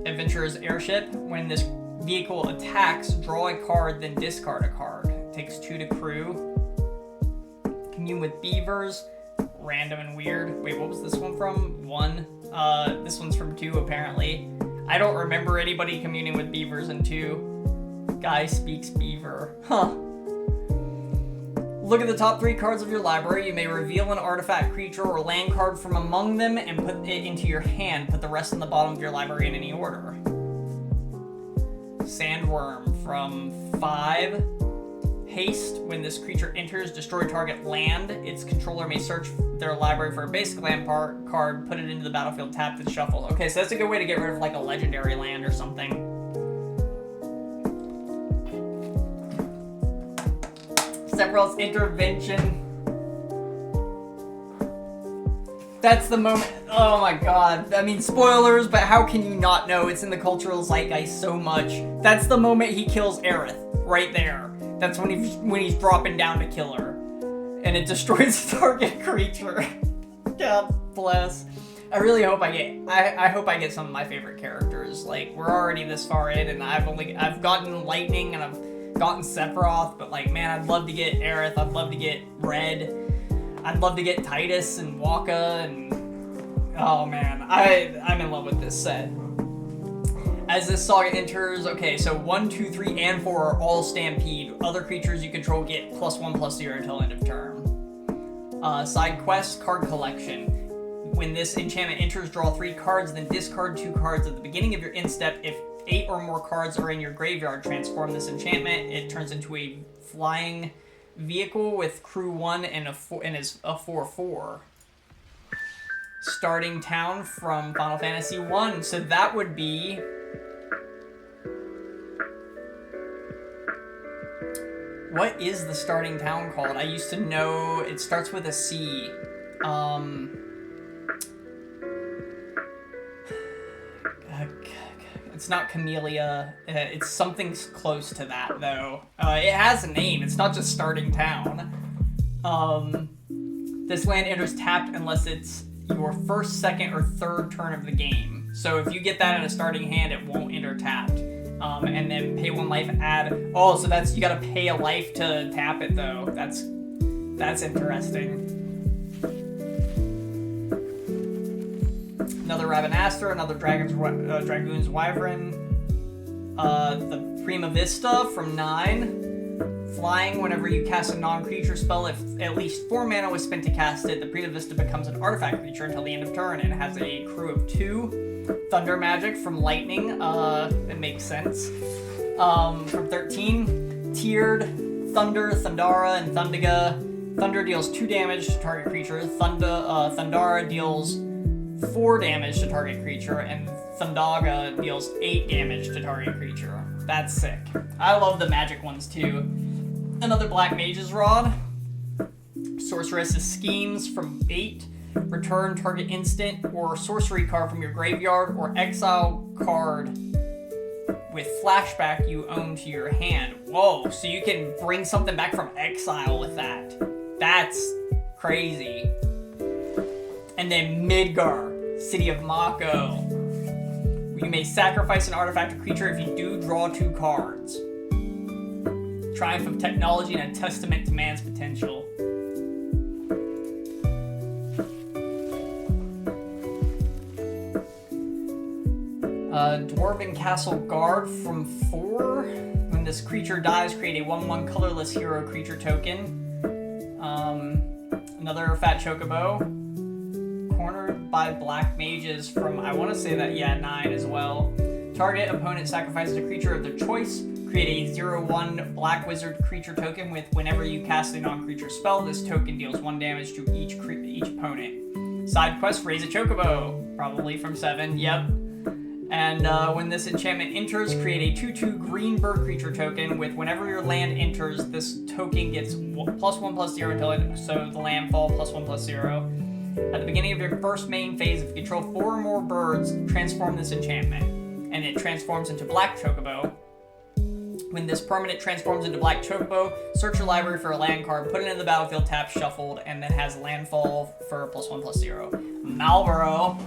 Adventurer's Airship. When this vehicle attacks, draw a card, then discard a card. Takes 2 to crew. Commune with Beavers. Random and weird. Wait, what was this one from? 1. This one's from 2, apparently. I don't remember anybody communing with beavers in 2. Guy speaks beaver. Huh. Look at the top 3 cards of your library. You may reveal an artifact, creature, or land card from among them and put it into your hand. Put the rest in the bottom of your library in any order. Sandworm from 5. Haste. When this creature enters, destroy target land. Its controller may search their library for a basic land card, put it into the battlefield, tap, then shuffle. Okay, so that's a good way to get rid of like a legendary land or something. Sephiroth's Intervention. That's the moment. Oh my god. I mean, spoilers, but how can you not know? It's in the cultural zeitgeist so much. That's the moment he kills Aerith. Right there. That's when he's dropping down to kill her. And it destroys the target creature. God bless. I really hope I hope I get some of my favorite characters. Like, we're already this far in, and I've gotten Lightning and I've gotten Sephiroth, but like, man, I'd love to get Aerith, I'd love to get Red, I'd love to get Titus and Waka, and oh man, I'm in love with this set. As this saga enters, okay, so 1, 2, 3, and 4 are all Stampede. Other creatures you control get +1/+0 until end of turn. Side quest, card collection. When this enchantment enters, draw 3 cards, then discard 2 cards at the beginning of your end step. If 8 or more cards are in your graveyard, transform this enchantment. It turns into a flying vehicle with crew 1 and is a 4/4. Starting town from Final Fantasy 1. So that would be... What is the starting town called? I used to know it starts with a C. It's not Camellia. It's something close to that, though. It has a name. It's not just starting town. This land enters tapped unless it's your first, second, or third turn of the game. So if you get that in a starting hand, it won't enter tapped. And then pay 1 life, add... Oh, so that's... You gotta pay a life to tap it, though. That's interesting. Another Ravenaster, another Dragoon's Wyvern. The Prima Vista from 9. Flying, whenever you cast a non-creature spell, if at least 4 mana was spent to cast it, the Prima Vista becomes an artifact creature until the end of turn, and it has a crew of 2. Thunder magic from Lightning, it makes sense. From 13, Tiered, Thunder, Thundara, and Thundaga. Thunder deals 2 damage to target creature, Thundara deals 4 damage to target creature, and Thundaga deals 8 damage to target creature. That's sick. I love the magic ones too. Another Black Mage's Rod. Sorceress's Schemes from 8. Return target instant or sorcery card from your graveyard or exile card with flashback you own to your hand. Whoa, so you can bring something back from exile with that. That's crazy. And then Midgar, City of Mako. You may sacrifice an artifact or creature if you do draw 2 cards. Triumph of Technology and a testament to man's potential. Dwarven Castle Guard from 4. When this creature dies, create a 1/1 colorless hero creature token. Another Fat Chocobo. Cornered by Black Mages from, I want to say that, yeah, 9 as well. Target opponent sacrifices a creature of their choice. Create a 0/1 Black Wizard creature token with whenever you cast a non-creature spell, this token deals 1 damage to each opponent. Side quest, Raise a Chocobo. Probably from 7, yep. And when this enchantment enters, create a 2/2 green bird creature token with whenever your land enters, this token gets +1/+0 until it, so the landfall +1/+0. At the beginning of your first main phase, if you control 4 or more birds, transform this enchantment. And it transforms into Black Chocobo. When this permanent transforms into Black Chocobo, search your library for a land card, put it in the battlefield, tap, shuffled, and then has landfall for +1/+0. Malboro.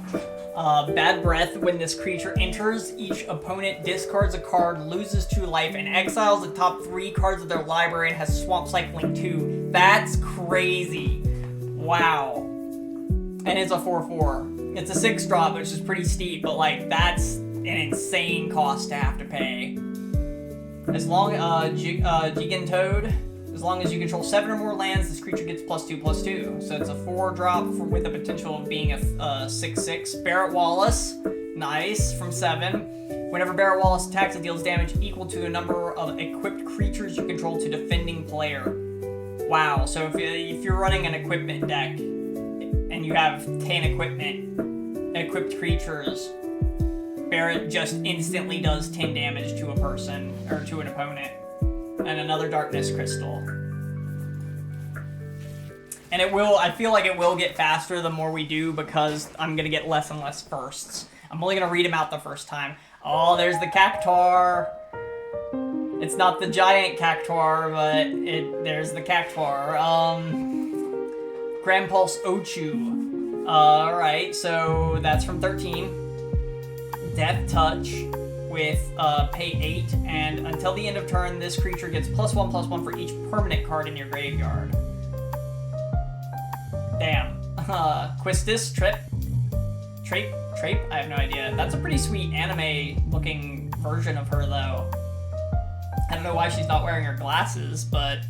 Bad Breath. When this creature enters, each opponent discards a card, loses 2 life, and exiles the top 3 cards of their library and has Swamp Cycling 2. That's crazy. Wow. And it's a 4/4. It's a 6-drop, which is pretty steep, but like that's an insane cost to have to pay. As long Giganttoad, as long as you control 7 or more lands, this creature gets +2/+2. So it's a 4-drop with the potential of being a 6/6. Barrett Wallace, nice, from 7. Whenever Barrett Wallace attacks, it deals damage equal to a number of equipped creatures you control to defending player. Wow, so if you're running an equipment deck and you have 10 equipped creatures, Barrett just instantly does 10 damage to a person, or to an opponent. And another Darkness Crystal. And it will, I feel like it will get faster the more we do because I'm going to get less and less firsts. I'm only going to read them out the first time. Oh, there's the Cactuar. It's not the giant Cactuar, but there's the Cactuar. Grand Pulse Ochu. Alright, so that's from 13. Death Touch with pay 8, and until the end of turn, this creature gets +1/+1 for each permanent card in your graveyard. Damn. Quistis, Trape? I have no idea. That's a pretty sweet anime-looking version of her, though. I don't know why she's not wearing her glasses, but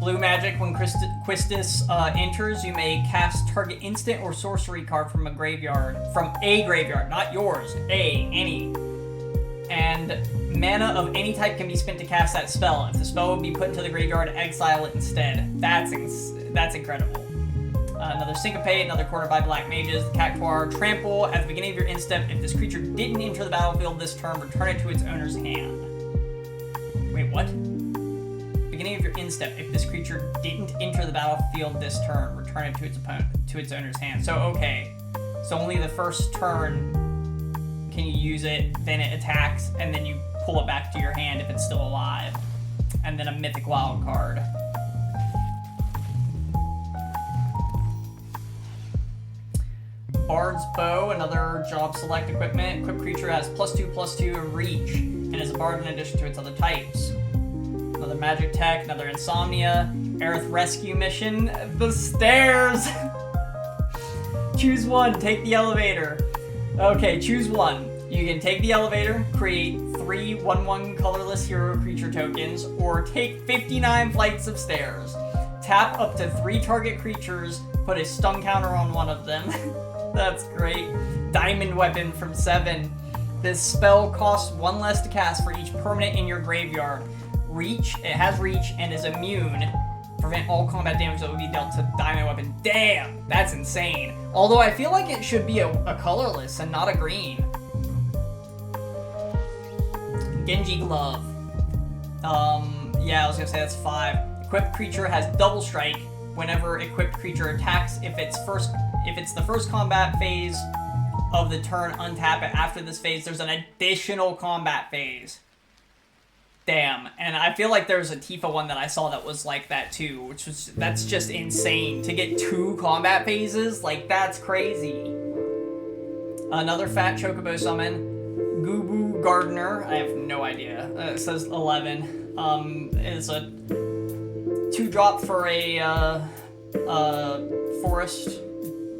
Blue magic, when Quistis enters, you may cast target instant or sorcery card from a graveyard. From a graveyard, not yours. Any. And mana of any type can be spent to cast that spell. If the spell would be put into the graveyard, exile it instead. That's incredible. Another Syncopate, another Quarter by Black Mages, Cactuar, Trample. At the beginning of your end step, if this creature didn't enter the battlefield this turn, return it to its owner's hand. Wait, what? Beginning of your end step, if this creature didn't enter the battlefield this turn, return it to its opponent, to its owner's hand. So, okay. So only the first turn can you use it, then it attacks, and then you pull it back to your hand if it's still alive. And then a Mythic Wild card. Bard's Bow, another job select equipment. Equipped creature has +2/+2 reach, and is a bard in addition to its other types. Another magic tech, another Insomnia. Aerith Rescue mission. The stairs! Choose one, take the elevator. Okay, choose one. You can take the elevator, create 3 1/1 colorless hero creature tokens, or take 59 flights of stairs. Tap up to 3 target creatures, put a stun counter on one of them. That's great. Diamond Weapon from 7. This spell costs 1 less to cast for each permanent in your graveyard. Reach, it has reach and is immune. Prevent all combat damage that would be dealt to Diamond Weapon. Damn, that's insane. Although I feel like it should be a colorless and not a green. Genji Glove. Yeah, I was gonna say that's 5. Equipped creature has double strike. Whenever equipped creature attacks, if it's the first combat phase of the turn, untap it. After this phase, there's an additional combat phase. Damn, and I feel like there's a Tifa one that I saw that was like that too, that's just insane. To get 2 combat phases, like that's crazy. Another fat Chocobo summon, Gubu Gardener, I have no idea. It says 11. It's a 2-drop for a forest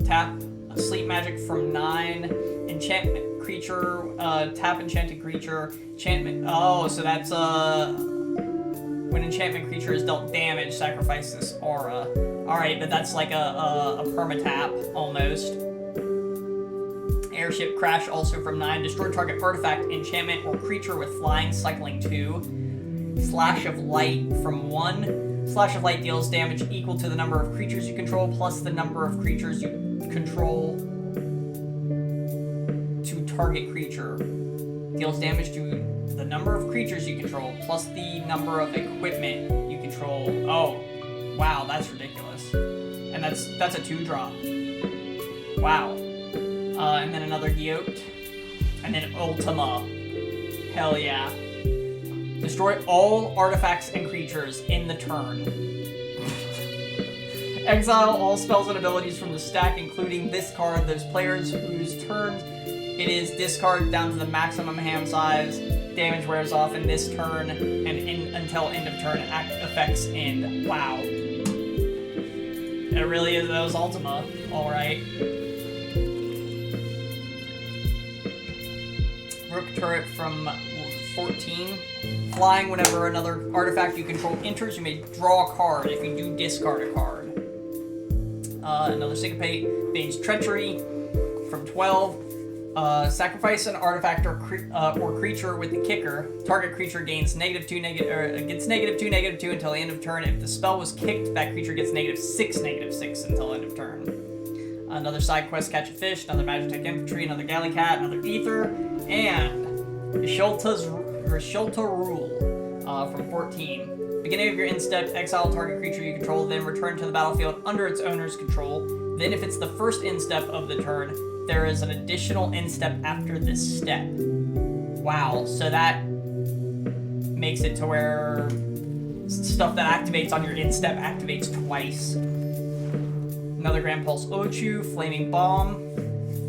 tap, a sleep magic from 9, enchantment creature, tap enchanted creature, enchantment. Oh, so that's when enchantment creature is dealt damage, sacrifice this aura. Alright, but that's like a perma-tap almost. Airship Crash, also from 9. Destroy target artifact, enchantment, or creature with flying, cycling 2. Slash of Light from 1. Slash of Light deals damage equal to the number of creatures you control plus the number of creatures you control to target creature. Deals damage to the number of creatures you control plus the number of equipment you control. Oh, wow, that's ridiculous. And that's a 2-drop. Wow. And then another Gyot. And then Ultima. Hell yeah. Destroy all artifacts and creatures in the turn. Exile all spells and abilities from the stack, including this card. Those players whose turn it is discard down to the maximum hand size. Damage wears off in this turn and until end of turn. Effects end. Wow. It really is. That was Ultima. All right. Rook turret from 14. Flying, whenever another artifact you control enters, you may draw a card. If you do, discard a card. Another Syncopate. Bane's Treachery from 12. Sacrifice an artifact or creature with the kicker. Target creature gains gets -2/-2 until the end of turn. If the spell was kicked, that creature gets -6/-6 until end of turn. Another side quest, Catch a Fish. Another Magitech Infantry. Another Galley Cat. Another Ether. And Risholta Rule from 14. Beginning of your end step, exile target creature you control, then return to the battlefield under its owner's control. Then if it's the first end step of the turn, there is an additional end step after this step. Wow, so that makes it to where stuff that activates on your end step activates twice. Another Grand Pulse Ochu, Flaming Bomb.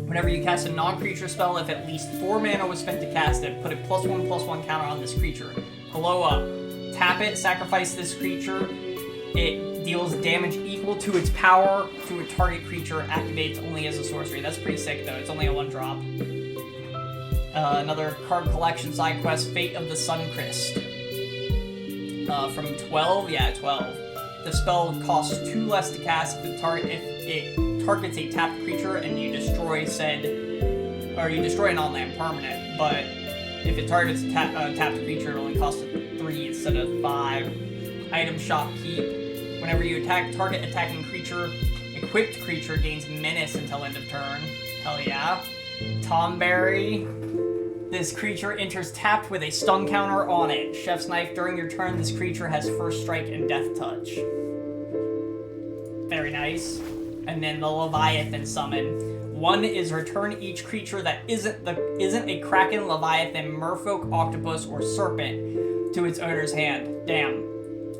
Whenever you cast a non-creature spell, if at least 4 mana was spent to cast it, put a +1/+1 counter on this creature. Blow up. Tap it, sacrifice this creature. It deals damage equal to its power to a target creature, activates only as a sorcery. That's pretty sick though, it's only a 1-drop. Another card collection side quest, Fate of the Suncrist. From 12? Yeah, 12. The spell costs 2 less to cast if it targets a tapped creature and you destroy an on-land permanent. But if it targets a tapped creature, it only costs 3 instead of 5. Item shop keep. Whenever you target attacking creature, equipped creature gains menace until end of turn. Hell yeah. Tomberry. This creature enters tapped with a stun counter on it. Chef's Knife. During your turn, this creature has first strike and death touch. Very nice. And then the Leviathan summon. 1 is return each creature that isn't a Kraken, Leviathan, Merfolk, Octopus, or Serpent to its owner's hand. Damn.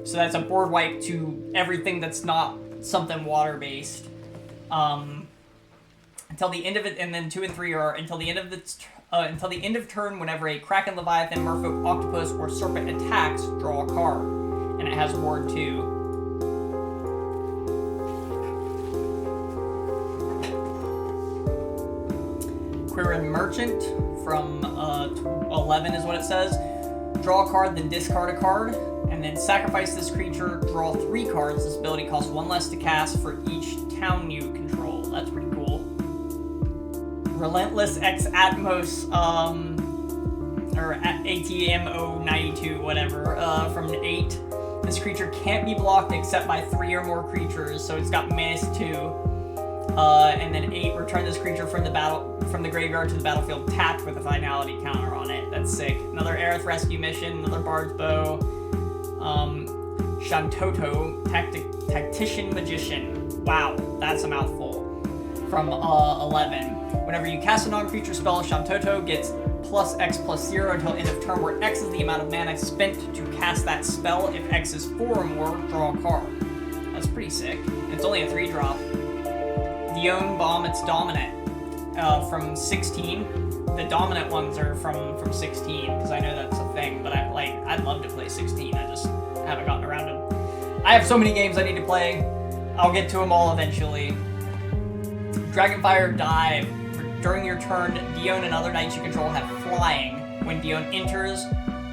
So that's a board wipe to everything that's not something water-based. Until the end of it, and then 2 and 3 are until the end of turn. Whenever a Kraken, Leviathan, Merfolk, Octopus, or Serpent attacks, draw a card, and it has Ward 2. Quirin Merchant from 11 is what it says. Draw a card, then discard a card, and then sacrifice this creature. Draw 3 cards. This ability costs 1 less to cast for each town you control. That's pretty cool. Relentless X Atmos, or ATMO 92, whatever, from 8. This creature can't be blocked except by 3 or more creatures, so it's got menace 2. And then 8, return this creature from the graveyard to the battlefield tapped with a finality counter on it. That's sick. Another Aerith Rescue Mission, another Bard's Bow. Shantoto, Tactician Magician. Wow, that's a mouthful. From 11. Whenever you cast a non-creature spell, Shantoto gets plus X plus 0 until end of turn, where X is the amount of mana spent to cast that spell. If X is 4 or more, draw a card. That's pretty sick. It's only a 3-drop. Dione Bahamut's Dominant from 16. The dominant ones are from 16, because I know that's a thing, but I'd love to play 16. I just haven't gotten around to. I have so many games I need to play. I'll get to them all eventually. Dragonfire Dive. During your turn, Dione and other knights you control have flying. When Dione enters,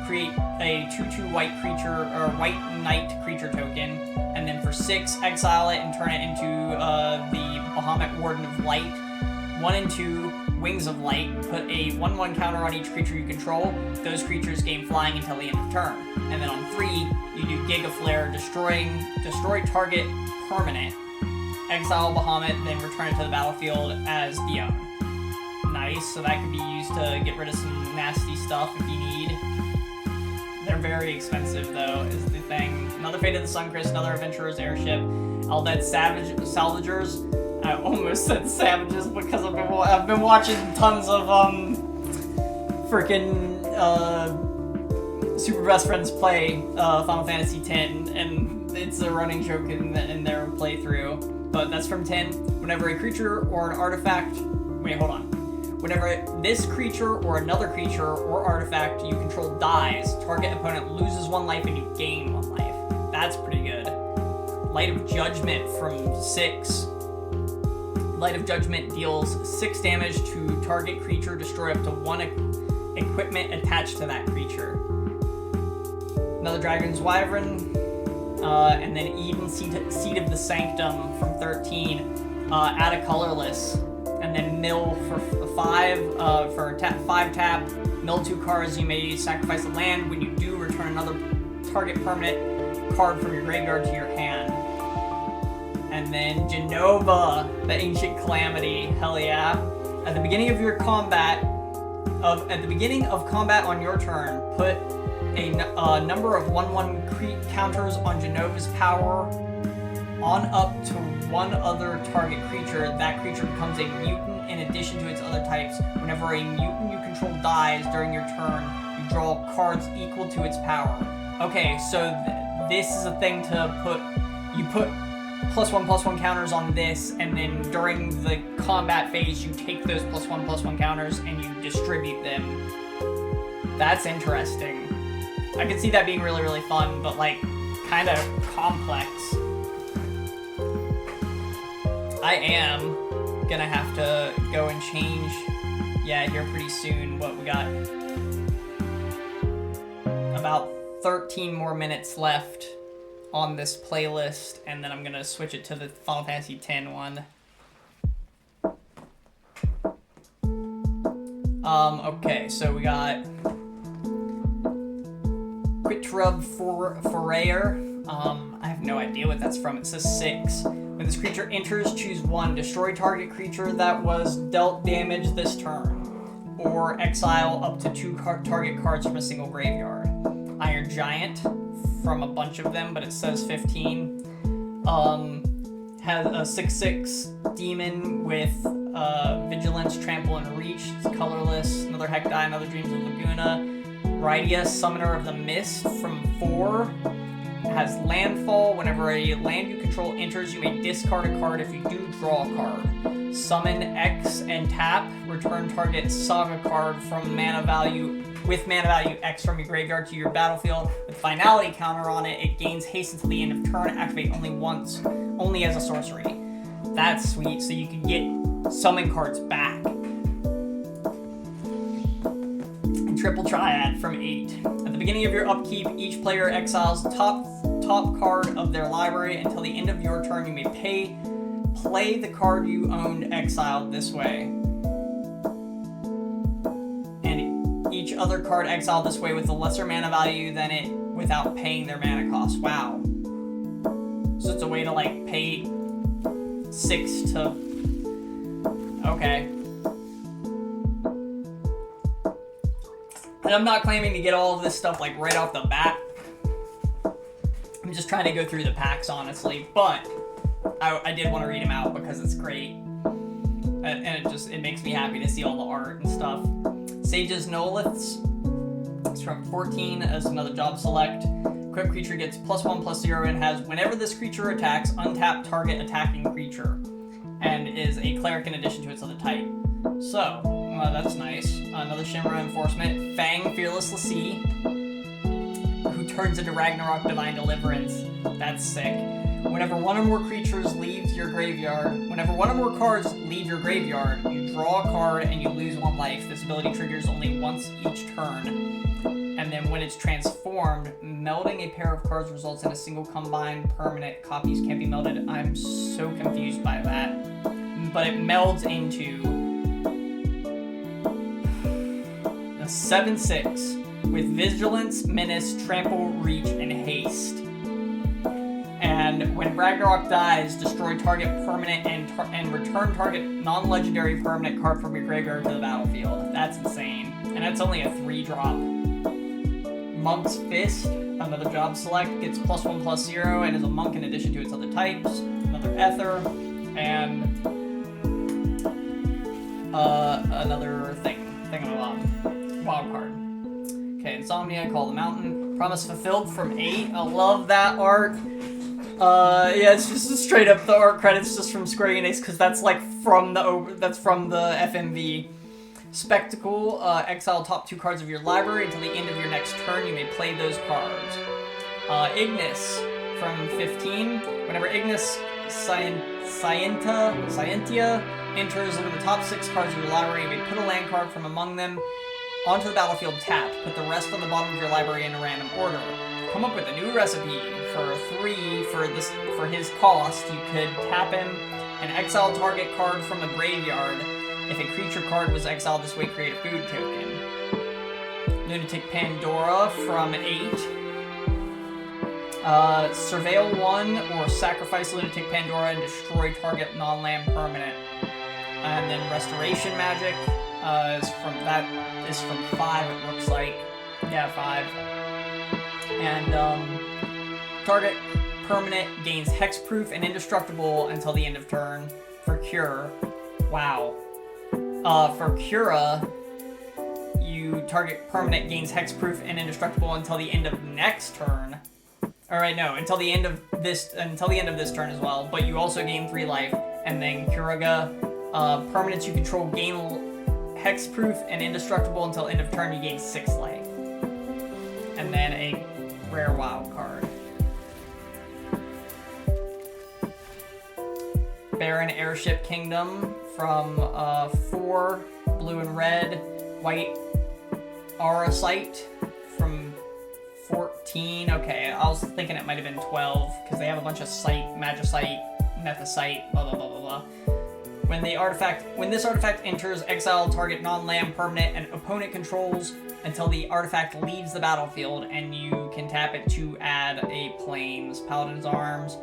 create a 2/2 white creature, or white knight creature token, and then for 6, exile it and turn it into the Bahamut Warden of Light. 1 and 2, Wings of Light. Put a 1/1 counter on each creature you control. Those creatures gain flying until the end of turn. And then on 3, you do Giga Flare, destroy target permanent. Exile Bahamut, then return it to the battlefield as Dione. Nice, so that could be used to get rid of some nasty stuff if you need. They're very expensive, though, is the thing. Another Fate of the Suncrest, another Adventurer's Airship. Eldead Salvagers. I almost said Savages because I've been watching tons of freaking Super Best Friends play Final Fantasy X, and it's a running joke in their playthrough. But that's from 10. Whenever a creature or an artifact... Wait, hold on. Whenever this creature or another creature or artifact you control dies, target opponent loses 1 life and you gain 1 life. That's pretty good. Light of Judgment from 6. Light of Judgment deals 6 damage to target creature, destroy up to 1 equipment attached to that creature. Another Dragon's Wyvern, and then Eden Seed of the Sanctum from 13. Add a colorless, and then mill for 5, 5 tap, mill 2 cards. You may sacrifice a land. When you do, return another target permanent card from your graveyard to your hand. And then Genova, the Ancient Calamity, hell yeah. At the beginning of combat on your turn, put a number of 1/1 counters on Genova's power on up to 1 other target creature. That creature becomes a mutant in addition to its other types. Whenever a mutant you control dies during your turn, you draw cards equal to its power. Okay, so this is a thing to put. You put +1/+1 counters on this, and then during the combat phase, you take those +1/+1 counters and you distribute them. That's interesting. I could see that being really, really fun, but kind of complex. I am gonna have to go and change, here pretty soon. What we got? About 13 more minutes left on this playlist, and then I'm gonna switch it to the Final Fantasy X one. Okay, so we got Quitrub Forayer. I have no idea what that's from. It says 6. When this creature enters, choose 1. Destroy target creature that was dealt damage this turn. Or exile up to 2 target cards from a single graveyard. Iron Giant, from a bunch of them, but it says 15. Has a 6/6 demon with vigilance, trample, and reach. It's colorless. Another Hekdai, another Dreams of Laguna. Rydia, Summoner of the Mist, from 4. Has landfall. Whenever a land you control enters, you may discard a card. If you do, draw a card. Summon X and tap. Return target saga card from mana value with mana value X from your graveyard to your battlefield. With finality counter on it, it gains haste until the end of turn. Activate only once, only as a sorcery. That's sweet. So you can get summon cards back. Triple Triad from 8. At the beginning of your upkeep, each player exiles top card of their library. Until the end of your turn, you may play the card you owned exiled this way. And each other card exiled this way with a lesser mana value than it without paying their mana cost. Wow. So it's a way to like pay 6 to... Okay. And I'm not claiming to get all of this stuff like right off the bat. I'm just trying to go through the packs, honestly. But I did want to read them out because it's great. And it makes me happy to see all the art and stuff. Sage's Noliths. It's from 14 as another job select. Equipped creature gets +1/+0 and has, whenever this creature attacks, untap target attacking creature. And is a cleric in addition to its other type. So, that's nice. Another Shimmer Enforcement. Fang, Fearless Lassie, who turns into Ragnarok Divine Deliverance. That's sick. Whenever one or more creatures leaves your graveyard, whenever one or more cards leave your graveyard, you draw a card and you lose 1 life. This ability triggers only once each turn. And then when it's transformed, melding a pair of cards results in a single combined permanent. Copies can't be melded. I'm so confused by that. But it melds into 7/6 with Vigilance, Menace, Trample, Reach, and Haste. And when Ragnarok dies, destroy target permanent and return target non-legendary permanent card from your graveyard to the battlefield. That's insane. And that's only a 3-drop. Monk's Fist, another job select, gets +1/+0 and is a monk in addition to its other types. Another Ether, and another thingamabob. Wild card. Okay, Insomnia, Call the Mountain. Promise Fulfilled from 8. I love that art. Yeah, it's just straight up the art credits just from Square Enix because that's like from the FMV. Spectacle, exile top 2 cards of your library until the end of your next turn. You may play those cards. Ignis from 15. Whenever Ignis Scientia enters, look at the top 6 cards of your library. You may put a land card from among them onto the battlefield tapped. Put the rest on the bottom of your library in a random order. Come up with a new recipe. For 3, for his cost, you could tap him and exile target card from the graveyard. If a creature card was exiled this way, create a food token. Lunatic Pandora from 8. Surveil 1 or sacrifice Lunatic Pandora and destroy target non-land permanent. And then Restoration Magic is from 5, it looks like. Yeah, 5. And target permanent gains hexproof and indestructible until the end of turn. For Cure. Wow. For Cura, you target permanent gains hexproof and indestructible until the end of next turn. Alright, no, until the end of this turn as well. But you also gain 3 life. And then Curaga, permanents you control gain hexproof and indestructible until end of turn. You gain 6 life. And then a rare wild card. Baron Airship Kingdom from 4, blue and red, white Auracite from 14. 15. Okay, I was thinking it might have been 12 because they have a bunch of magicite, methicite, blah blah blah blah blah. When this artifact enters, exile target non-land permanent and opponent controls until the artifact leaves the battlefield, and you can tap it to add a plains. Paladin's Arms,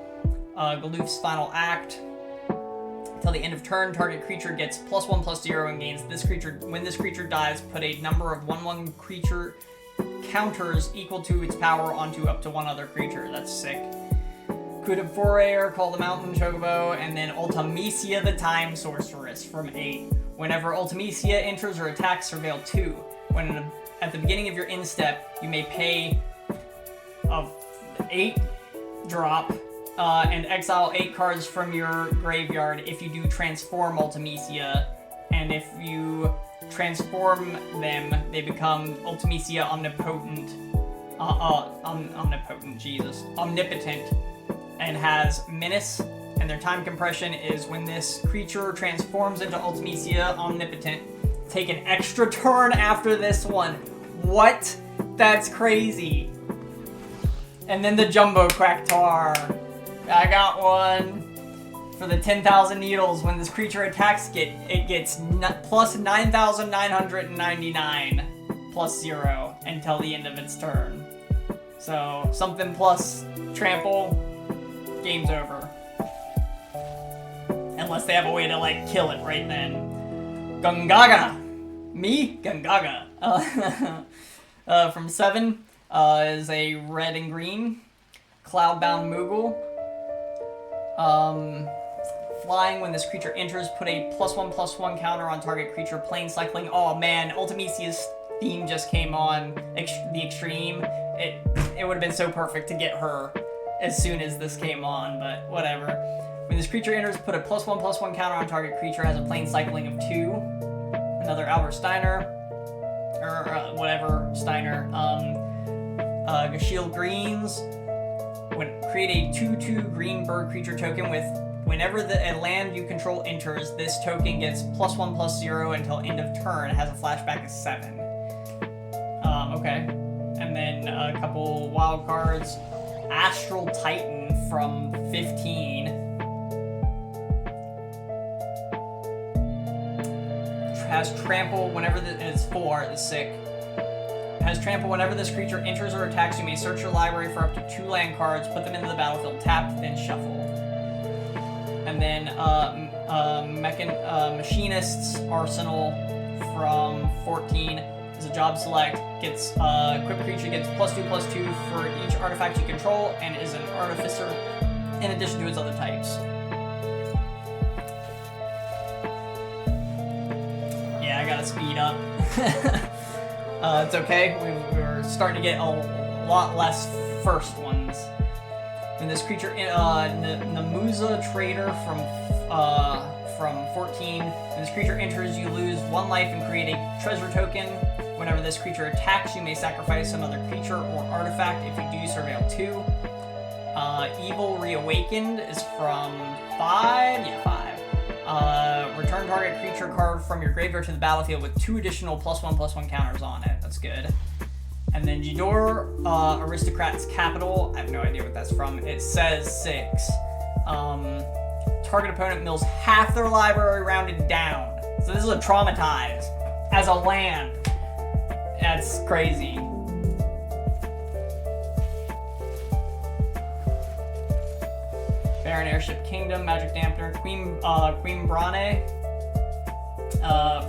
Galoof's Final Act. Until the end of turn, target creature gets +1/+0 and gains this creature. When this creature dies, put a number of 1/1 creature counters equal to its power onto up to one other creature. That's sick. Coup de Forayer, Call the Mountain, Chocobo, and then Ultimecia the Time Sorceress from 8. Whenever Ultimecia enters or attacks, surveil 2. At the beginning of your end step, you may pay a 8 drop and exile 8 cards from your graveyard. If you do transform Ultimecia, and if you transform them, they become Ultimecia Omnipotent, Omnipotent, and has Menace, and their time compression is when this creature transforms into Ultimecia Omnipotent, take an extra turn after this one. What? That's crazy. And then the Jumbo Quacktar. I got one. For the 10,000 needles, when this creature attacks, it gets plus 9,999 +0 until the end of its turn. So something plus trample, game's over. Unless they have a way to like kill it right then. Gungaga, Gungaga. From 7 is a red and green Cloudbound Moogle. Flying, when this creature enters, put a +1/+1 counter on target creature. Plane cycling. Oh man, Ultimecia's theme just came on. The extreme. It would have been so perfect to get her as soon as this came on, but whatever. When this creature enters, put a +1/+1 counter on target creature. Has a plane cycling of 2. Another Albert Steiner, or whatever Steiner. Gashiel Greens. Create a 2/2 green bird creature token with whenever a land you control enters, this token gets +1/+0 until end of turn. It has a flashback of 7. Okay. And then a couple wild cards. Astral Titan from 15. Has trample whenever it's 4, it's sick. Has trample whenever this creature enters or attacks. You may search your library for up to 2 land cards, put them into the battlefield, tapped, then shuffle. And then Machinist's Arsenal from 14 is a job select. Gets equipped creature gets +2/+2 for each artifact you control, and is an artificer in addition to its other types. Yeah, I gotta speed up. It's okay. We're starting to get a lot less first ones. When this creature, Namuza Trader from 14. When this creature enters, you lose 1 life and create a treasure token. Whenever this creature attacks, you may sacrifice another creature or artifact. If you do, surveil 2. Evil Reawakened is from 5. Yeah, 5. Return target creature card from your graveyard to the battlefield with 2 additional +1/+1 counters on it. That's good. And then Jidor, Aristocrat's Capital. I have no idea what that's from. It says 6. Target opponent mills half their library rounded down. So this is a Traumatize as a land. That's crazy. Baron Airship Kingdom, Magic Dampener, Queen Brane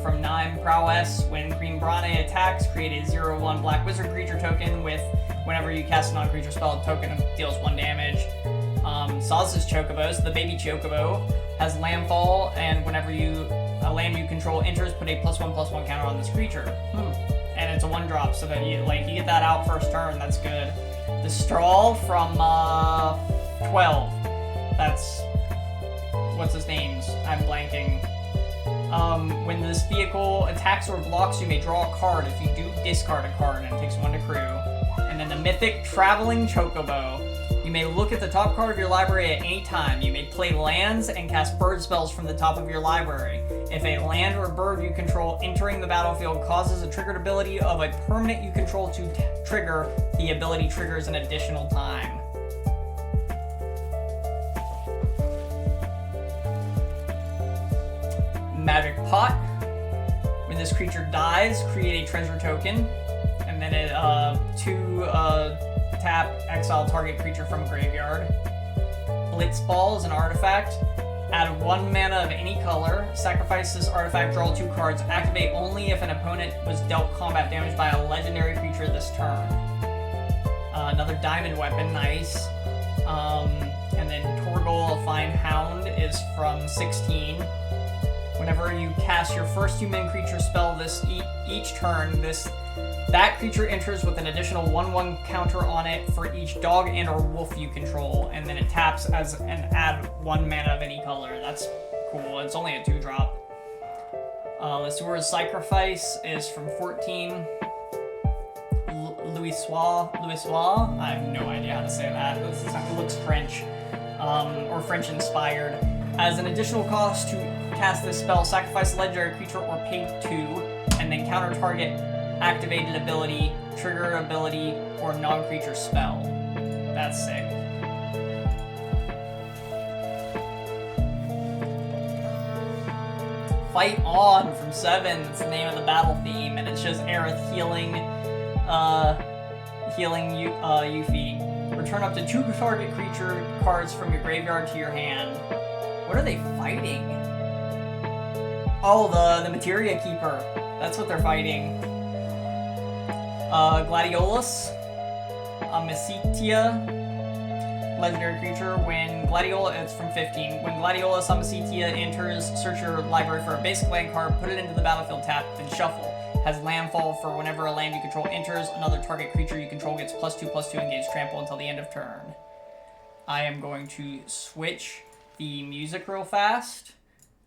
from 9 Prowess. When Queen Brane attacks, create a 0/1 Black Wizard creature token with whenever you cast a non-creature spell, a token deals 1 damage. Saz's Chocobos, the baby Chocobo, has Landfall, and whenever a land you control enters, put a +1/+1 counter on this creature. And it's a 1-drop, so that you get that out first turn. That's good. The Strawl from 12. That's what's his name's? I'm blanking. When this vehicle attacks or blocks, you may draw a card. If you do, discard a card, and it takes 1 to crew. And then the Mythic Traveling Chocobo. You may look at the top card of your library at any time. You may play lands and cast bird spells from the top of your library. If a land or bird you control entering the battlefield causes a triggered ability of a permanent you control to trigger, the ability triggers an additional time. Magic Pot. When this creature dies, create a treasure token, and then it 2 tap, exile target creature from a graveyard. Blitzball is an artifact. Add 1 mana of any color. Sacrifice this artifact, draw 2 cards. Activate only if an opponent was dealt combat damage by a legendary creature this turn. Another diamond weapon, nice. And then Torgol, a Fine Hound, is from 16. Whenever you cast your first human creature spell each turn, that creature enters with an additional 1/1 counter on it for each dog and or wolf you control, and then it taps as and add 1 mana of any color. That's cool. It's only a 2-drop. Lasure's Sacrifice is from 14. Louis Soir. I have no idea how to say that. It looks French, or French inspired. As an additional cost to cast this spell, sacrifice a legendary creature or pay 2, and then counter target activated ability, trigger ability, or non-creature spell. That's sick. Fight On from 7. It's the name of the battle theme, and it's just Aerith healing Yuffie. Return up to 2 target creature cards from your graveyard to your hand. What are they fighting? Oh, the Materia Keeper. That's what they're fighting. Gladiolus. Amicitia. Legendary creature. When Gladiolus, it's from 15. When Gladiolus Amicitia enters, search your library for a basic land card, put it into the battlefield tap, then shuffle. Has landfall for whenever a land you control enters, another target creature you control gets +2/+2 and gains trample until the end of turn. I am going to switch the music real fast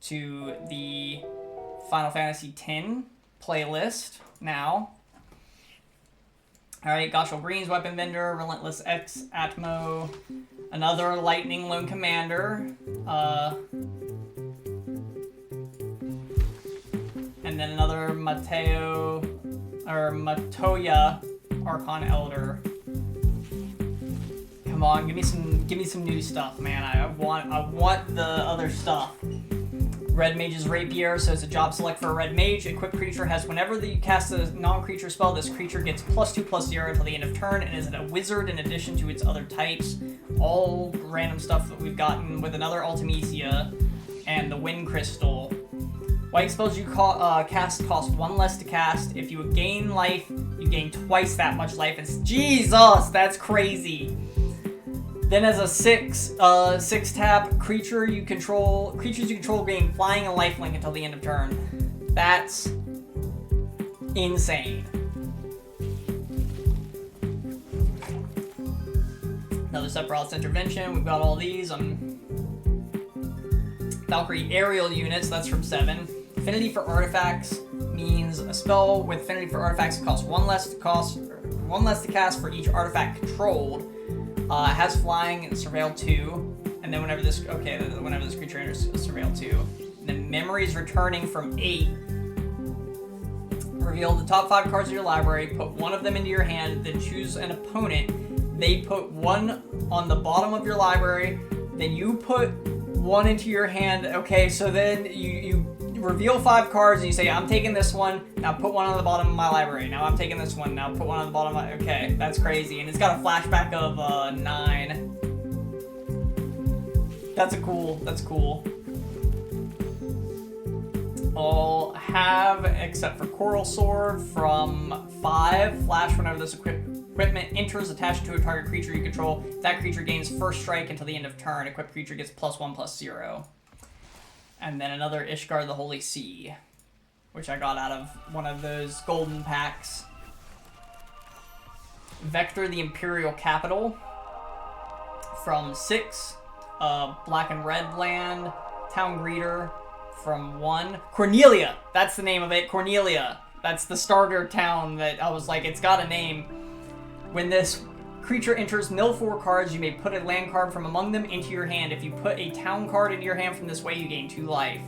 to the Final Fantasy X playlist now. Alright, Goshel Green's Weapon Vendor, Relentless X Atmo, another Lightning Lone Commander, and then another Matoya Archon Elder. Come on, give me some new stuff, man. I want the other stuff. Red Mage's Rapier, so it's a job select for a Red Mage. Equipped creature has whenever you cast a non-creature spell, this creature gets +2/+0 until the end of turn, and is a wizard in addition to its other types. All random stuff that we've gotten with another Ultimecia and the Wind Crystal. White spells you cast cost 1 less to cast. If you gain life, you gain twice that much life. It's Jesus, that's crazy. Then as a 6-tap creatures you control gain flying and lifelink until the end of turn. That's insane. Another Sephiroth's Intervention. We've got all these. Valkyrie Aerial Units. That's from 7. Affinity for Artifacts means a spell with affinity for artifacts costs 1 less to cast for each artifact controlled. Has flying and surveil 2, and then whenever this creature enters, surveil 2. And then memories returning from 8. Reveal the top 5 cards of your library, put 1 of them into your hand, then choose an opponent. They put 1 on the bottom of your library, then you put 1 into your hand. Okay, so then you reveal 5 cards and you say, I'm taking this one, now put 1 on the bottom of my library. Now I'm taking this one, now put 1 on the bottom of my... Okay, that's crazy. And it's got a flashback of 9. That's cool. All have, except for Coral Sword, from 5. Flash whenever this equipment enters attached to a target creature you control. That creature gains first strike until the end of turn. Equipped creature gets +1/+0. And then another Ishgard the Holy Sea, which I got out of one of those golden packs. Vector the Imperial Capital from 6. Black and Red Land. Town Greeter from 1. Cornelia! That's the name of it, Cornelia. That's the starter town that I was like, it's got a name. When this creature enters, mill 4 cards. You may put a land card from among them into your hand. If you put a town card into your hand from this way, you gain 2 life.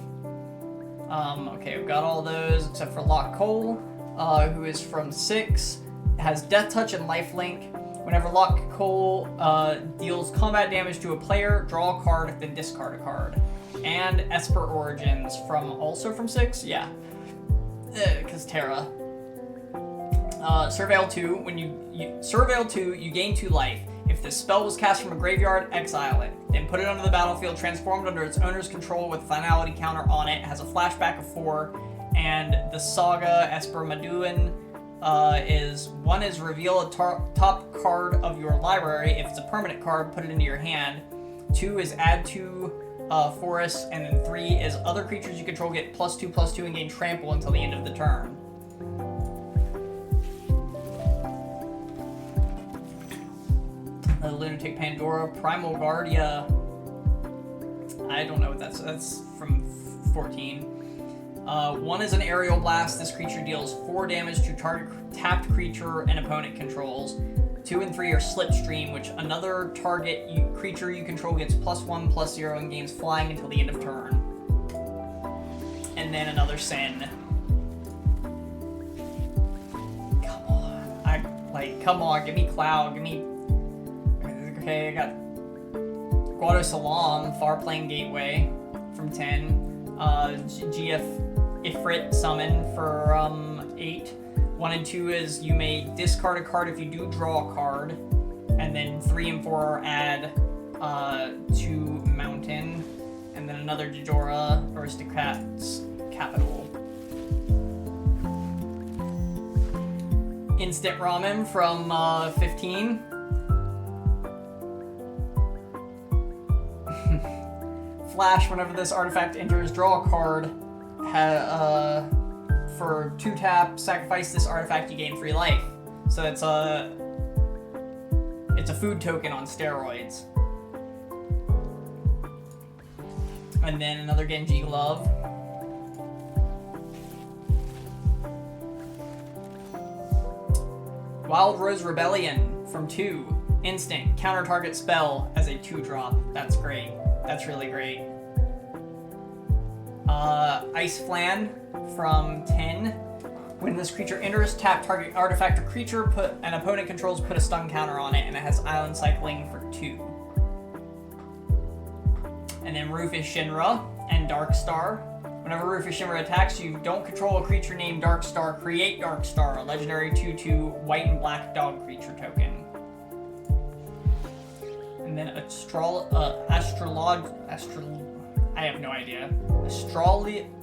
Okay, we've got all those except for Lock Cole, who is from 6, has Death Touch and Lifelink. Whenever Lock Cole deals combat damage to a player, draw a card, then discard a card. And Esper Origins also from 6, yeah, because Terra. Surveil 2. When you Surveil 2, you gain 2 life. If this spell was cast from a graveyard, exile it. Then put it onto the battlefield, transformed under its owner's control with finality counter on it. It has a flashback of 4, and the Saga Esper Maduin is 1 is reveal a top card of your library. If it's a permanent card, put it into your hand. 2 is add 2 forests, and then 3 is other creatures you control get +2/+2 and gain trample until the end of the turn. Lunatic Pandora, Primal Guardia. I don't know what that's from 14. 1 is an Aerial Blast. This creature deals 4 damage to target tapped creature and opponent controls. 2 and 3 are Slipstream, which another target creature you control gets +1/+0 and gains flying until the end of turn. And then another Sin. Come on, give me Cloud, give me... Okay, I got Guado Salam, Farplane Gateway from 10. GF Ifrit Summon for 8. 1 and 2 is you may discard a card if you do draw a card. And then 3 and 4 are add to Mountain. And then another Jajora Aristocrat's Capital. Instant Ramen from 15. Flash, whenever this artifact enters, draw a card. For 2 tap, sacrifice this artifact, you gain 3 life. So it's a food token on steroids. And then another Genji Glove. Wild Rose Rebellion from 2. Instant, counter target spell as a 2-drop. That's great. That's really great. Ice Flan from 10. When this creature enters, tap target artifact or creature, put an opponent controls, put a stun counter on it, and it has Island Cycling for 2. And then Rufus Shinra and Darkstar. Whenever Rufus Shinra attacks, you don't control a creature named Darkstar, create Darkstar, a legendary 2/2 white and black dog creature token. And then I have no idea.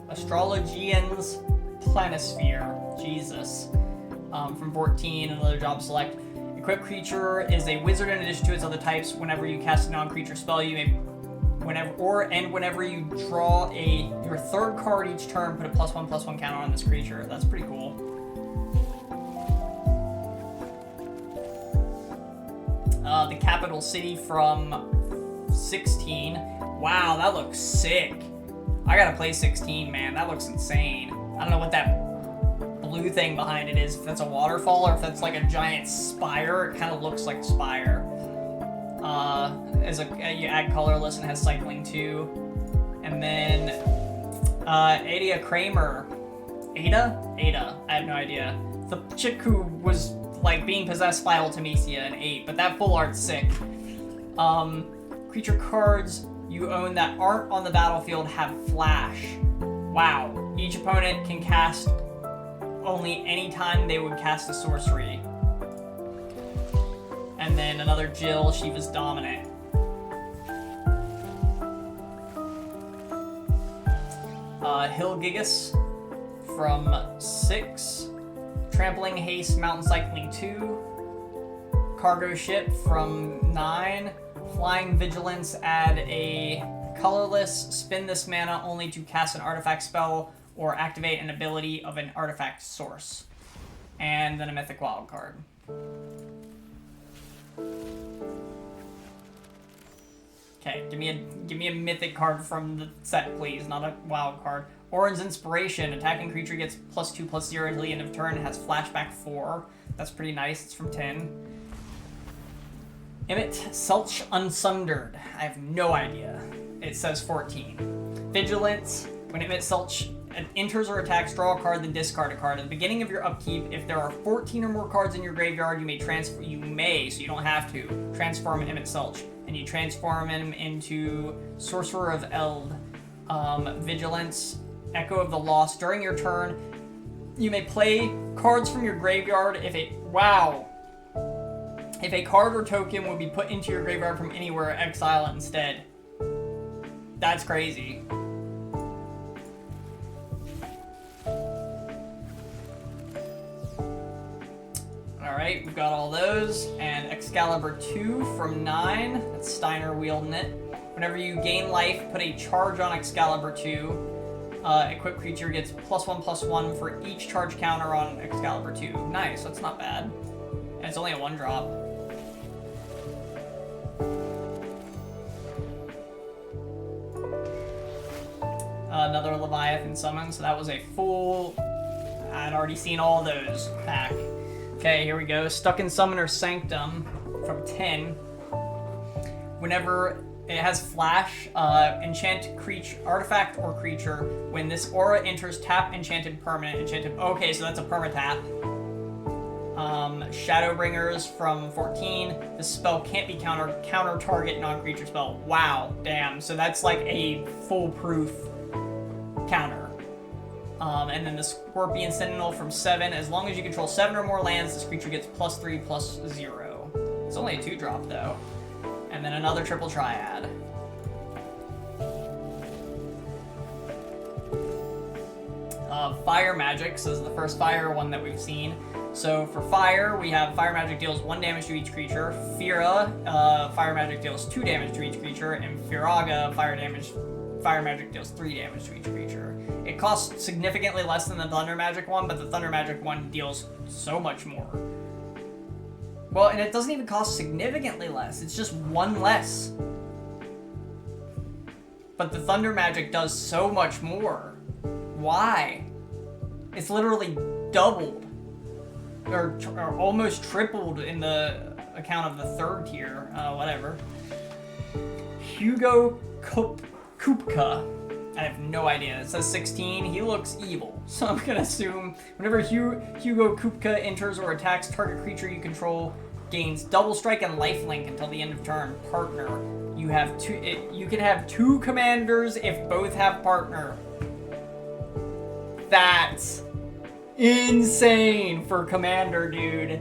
Astrologian's Planisphere. Jesus. From 14, another job select. Equipped creature is a wizard in addition to its other types. Whenever you cast a non-creature spell, you may whenever you draw your 3rd card each turn, put a +1/+1 counter on this creature. That's pretty cool. The Capital City from 16. Wow, that looks sick. I gotta play 16, man. That looks insane. I don't know what that blue thing behind it is. If that's a waterfall or if that's like a giant spire. It kind of looks like spire. You add colorless and has cycling 2. And then Ada Kramer. Ada? I have no idea. The chick who was like being possessed by Ultimecia in 8, but that full art's sick. Creature cards you own that aren't on the battlefield have flash. Wow. Each opponent can cast only any time they would cast a sorcery. And then another Jill, Shiva's Dominant. Hilgigas from 6. Trampling Haste, Mountain Cycling 2. Cargo Ship from 9. Flying Vigilance, add a colorless, spin this mana only to cast an artifact spell or activate an ability of an artifact source. And then a Mythic Wild card. Okay, give me a Mythic card from the set, please, not a wild card. Orin's Inspiration, attacking creature gets +2/+0 until the end of turn. It has flashback 4. That's pretty nice. It's from 10. Emmet Selch Unsundered. I have no idea. It says 14. Vigilance. When Emmet Selch enters or attacks, draw a card, then discard a card. At the beginning of your upkeep, if there are 14 or more cards in your graveyard, you may, so you don't have to, transform Emmet Selch. And you transform him into Sorcerer of Eld. Vigilance. Echo of the Lost. During your turn, you may play cards from your graveyard if a card or token will be put into your graveyard from anywhere, exile it instead. That's crazy. Alright, we've got all those. And Excalibur 2 from 9. That's Steiner wielding it. Whenever you gain life, put a charge on Excalibur 2. Equipped creature gets +1/+1 for each charge counter on Excalibur 2. Nice, that's not bad. And it's only a 1-drop. Another Leviathan summon, so that was a full... I'd already seen all those pack. Okay, here we go. Stuck in Summoner's Sanctum from 10. Whenever it has Flash, enchant creature, artifact or creature. When this aura enters, tap enchanted permanent. Okay, so that's a permatap. Shadowbringers from 14. The spell can't be counter target non-creature spell. Wow, damn. So that's like a foolproof counter. And then the Scorpion Sentinel from 7. As long as you control 7 or more lands, this creature gets +3/+0. It's only a 2-drop though. And then another triple triad. Fire Magic, so this is the first fire one that we've seen. So for fire, we have Fire Magic deals 1 damage to each creature. Fira, Fire Magic deals 2 damage to each creature. And Firaga, Fire Magic deals 3 damage to each creature. It costs significantly less than the Thunder Magic one, but the Thunder Magic one deals so much more. Well, and it doesn't even cost significantly less. It's just 1 less. But the Thunder Magic does so much more. Why? It's literally doubled. Or almost tripled in the account of the 3rd tier. Whatever. Hugo Kupka. I have no idea. It says 16. He looks evil. So I'm going to assume whenever Hugo Kupka enters or attacks, target creature you control gains double strike and lifelink until the end of turn. Partner. You can have 2 commanders if both have partner. That's insane for commander, dude.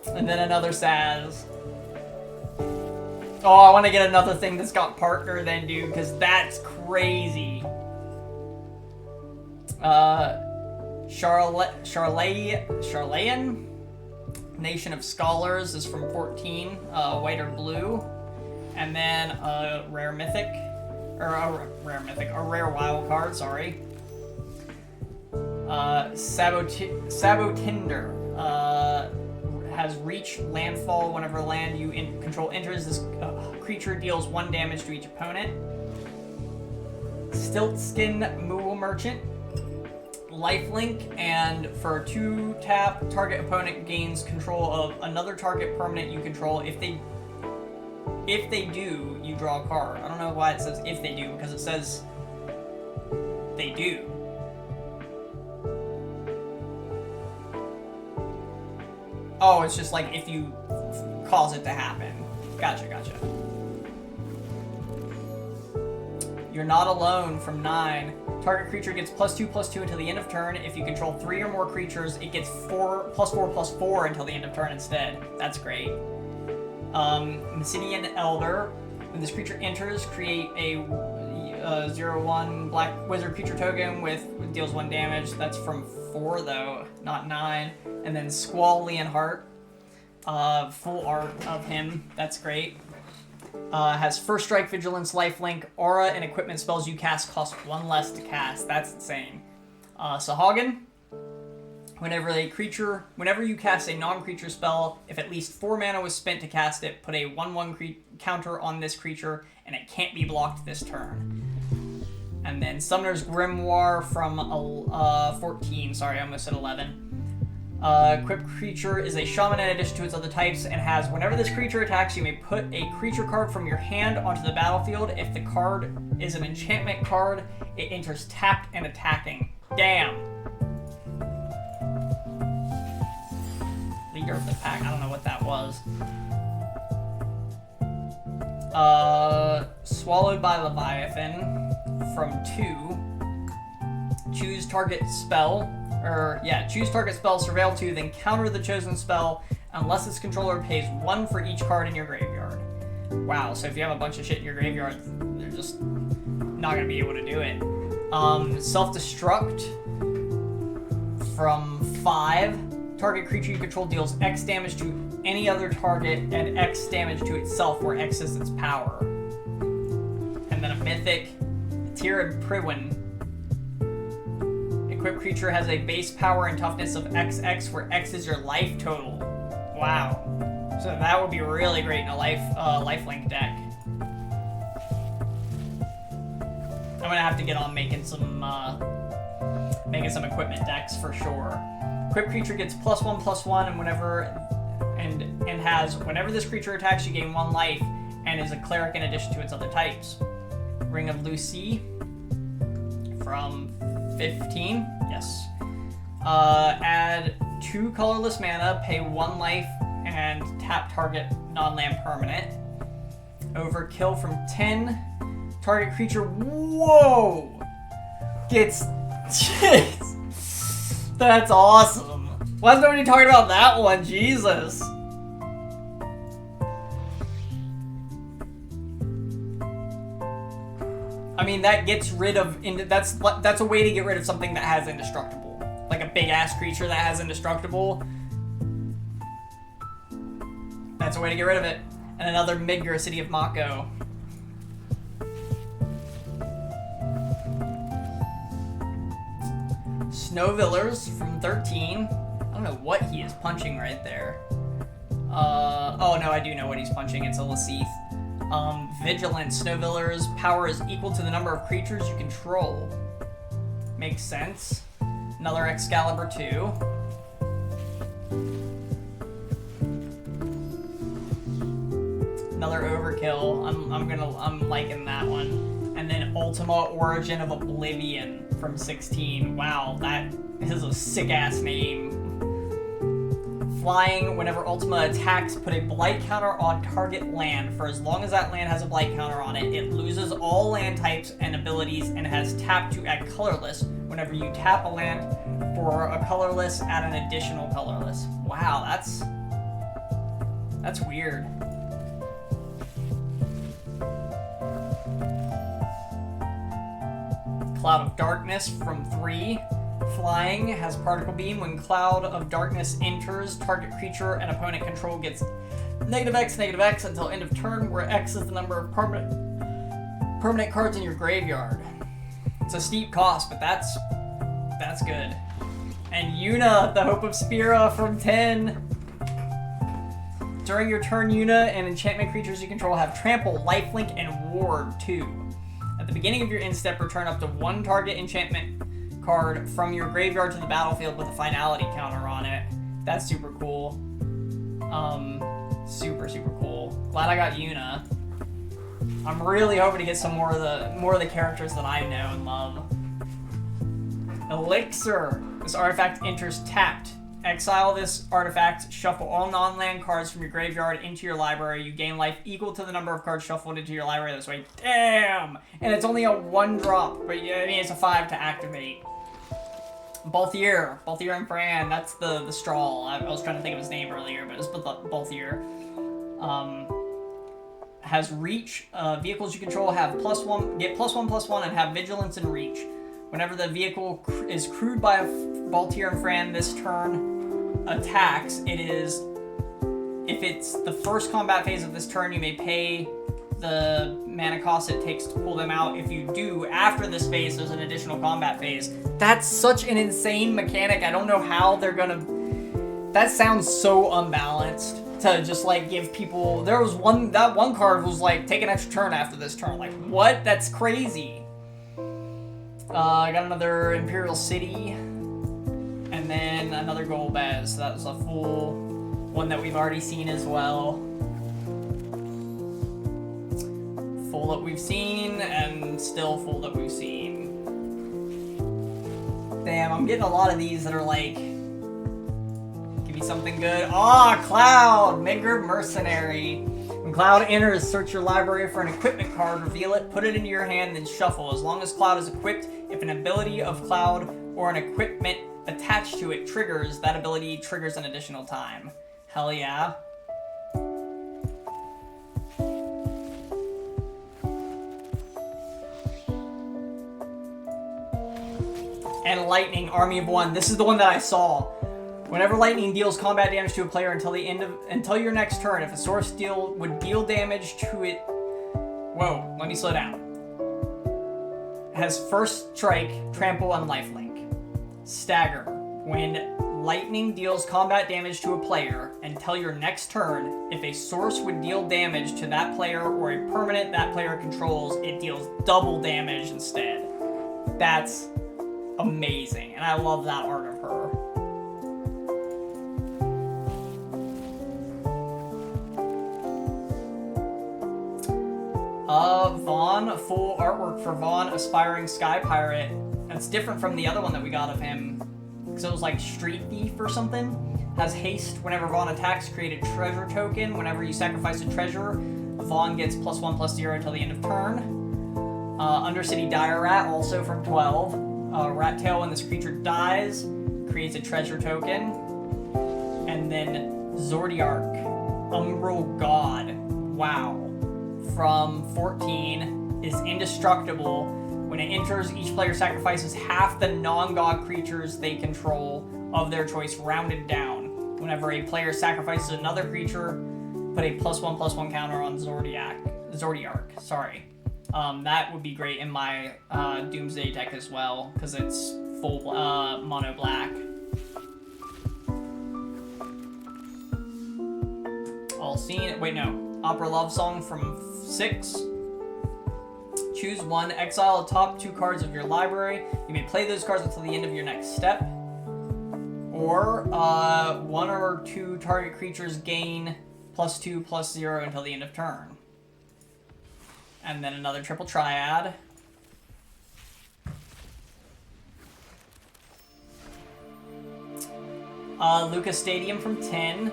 And then another Saz. Oh, I want to get another thing that's got partner then, dude, because that's crazy. Charlayan? Nation of Scholars is from 14, white or blue. And then a rare wild card, sorry. Sabotinder. Has reach, landfall. Whenever land you control enters, this creature deals 1 damage to each opponent. Stiltskin Mool Merchant. Lifelink, and for 2 tap, target opponent gains control of another target permanent you control. If they do, you draw a card. I don't know why it says if they do, because it says they do. Oh, it's just like if you cause it to happen. Gotcha. You're Not Alone from 9. Target creature gets +2/+2 until the end of turn. If you control 3 or more creatures, it gets +4/+4 until the end of turn instead. That's great. Mysidian Elder. When this creature enters, create a 0/1 black wizard creature token with deals 1 damage. That's from 4 though, not 9. And then Squall Leonhart. Full art of him. That's great. Has First Strike, Vigilance, Lifelink, Aura, and equipment spells you cast cost 1 less to cast. That's insane. Sahagin. Whenever you cast a non-creature spell, if at least 4 mana was spent to cast it, put a 1/1 counter on this creature, and it can't be blocked this turn. And then Summoner's Grimoire from 14. Sorry, I almost said 11. Equipped creature is a shaman in addition to its other types and has, whenever this creature attacks, you may put a creature card from your hand onto the battlefield. If the card is an enchantment card, it enters tapped and attacking. Damn. Leader of the pack. I don't know what that was. Swallowed by Leviathan from 2. Choose target spell. Choose target spell, surveil 2, then counter the chosen spell unless its controller pays 1 for each card in your graveyard. Wow, so if you have a bunch of shit in your graveyard, they're just not going to be able to do it. Self-destruct from 5. Target creature you control deals X damage to any other target and X damage to itself, where X is its power. And then a mythic, Tyr Priwen. Equipped creature has a base power and toughness of XX, where X is your life total. Wow. So that would be really great in a lifelink deck. I'm gonna have to get on making some equipment decks for sure. Equipped creature gets +1/+1, and has, whenever this creature attacks, you gain 1 life, and is a cleric in addition to its other types. Ring of Lucy from 15, yes. Add 2 colorless mana, pay 1 life, and tap target non-land permanent. Overkill from 10. Target creature, whoa! Gets, jeez. That's awesome. Why is nobody talking about that one? Jesus. I mean, that gets rid of, that's a way to get rid of something that has indestructible. Like a big ass creature that has indestructible. That's a way to get rid of it. And another Midgar, City of Mako. Snowvillers from 13. I don't know what he is punching right there. Oh no, I do know what he's punching. It's a Lasith. Vigilant. Snowviller's power is equal to the number of creatures you control. Makes sense. Another Excalibur 2. Another Overkill. I'm liking that one. And then Ultima Origin of Oblivion from 16. Wow, that is a sick ass name. Flying, whenever Ultima attacks, put a blight counter on target land. For as long as that land has a blight counter on it, it loses all land types and abilities and has tap to add colorless. Whenever you tap a land for a colorless, add an additional colorless. Wow, that's weird. Cloud of Darkness from 3. Flying, has Particle Beam. When Cloud of Darkness enters, target creature and opponent control gets -X until end of turn, where X is the number of permanent cards in your graveyard. It's a steep cost, but that's good. And Yuna, the Hope of Spira from 10. During your turn, Yuna and enchantment creatures you control have Trample, Lifelink, and Ward 2. At the beginning of your end step, return up to 1 target enchantment card from your graveyard to the battlefield with a finality counter on it. That's super cool. Super cool. Glad I got Yuna. I'm really hoping to get some more of the characters that I know and love. Elixir. This artifact enters tapped. Exile this artifact, shuffle all non-land cards from your graveyard into your library. You gain life equal to the number of cards shuffled into your library this way. Damn! And it's only a 1-drop, but yeah, I mean, it's a 5 to activate. Balthier and Fran, that's the straw. I was trying to think of his name earlier, but it was Balthier. Has reach. Vehicles you control have +1, get +1/+1, and have vigilance and reach. Whenever the vehicle is crewed by a Balthier and Fran this turn attacks, if it's the first combat phase of this turn, you may pay the mana cost it takes to pull them out. If you do, after this phase, there's an additional combat phase. That's such an insane mechanic. I don't know how they're gonna... That sounds so unbalanced to just, like, give people... That one card was, like, take an extra turn after this turn. Like, what? That's crazy. I got another Imperial City. And and then another Golbez. So that was a full one that we've already seen as well. Full that we've seen, and still full that we've seen. Damn, I'm getting a lot of these that are like, give me something good. Ah, Cloud, Migger Mercenary. When Cloud enters, search your library for an equipment card, reveal it, put it into your hand, then shuffle. As long as Cloud is equipped, if an ability of Cloud or an equipment attached to it triggers, that ability triggers an additional time. Hell yeah. And Lightning, Army of One. This is the one that I saw. Whenever lightning deals combat damage to a player until your next turn, if a source would deal damage to it. Whoa, let me slow down. It has first strike, trample, and lifelink. Stagger. When lightning deals combat damage to a player until your next turn, if a source would deal damage to that player or a permanent that player controls, it deals double damage instead. That's amazing, and I love that art of her. Vaughn, full artwork for Vaughn, Aspiring Sky Pirate. That's different from the other one that we got of him, because it was like Street Thief or something. Has haste. Whenever Vaughn attacks, create a treasure token. Whenever you sacrifice a treasure, Vaughn gets +1/+0 until the end of turn. Undercity Dire Rat, also from 12. Rat Tail, when this creature dies, creates a treasure token. And then Zordiark, Umbral God. Wow. From 14 is indestructible. When it enters, each player sacrifices half the non-god creatures they control of their choice, rounded down. Whenever a player sacrifices another creature, put a +1/+1 counter on Zordiark. Sorry. That would be great in my Doomsday deck as well, because it's full mono black. All seen. Wait, no. Opera Love Song from 6. Choose one. Exile the top 2 cards of your library. You may play those cards until the end of your next step. Or 1 or 2 target creatures gain +2/+0 until the end of turn. And then another triple triad. Lucas Stadium from 10.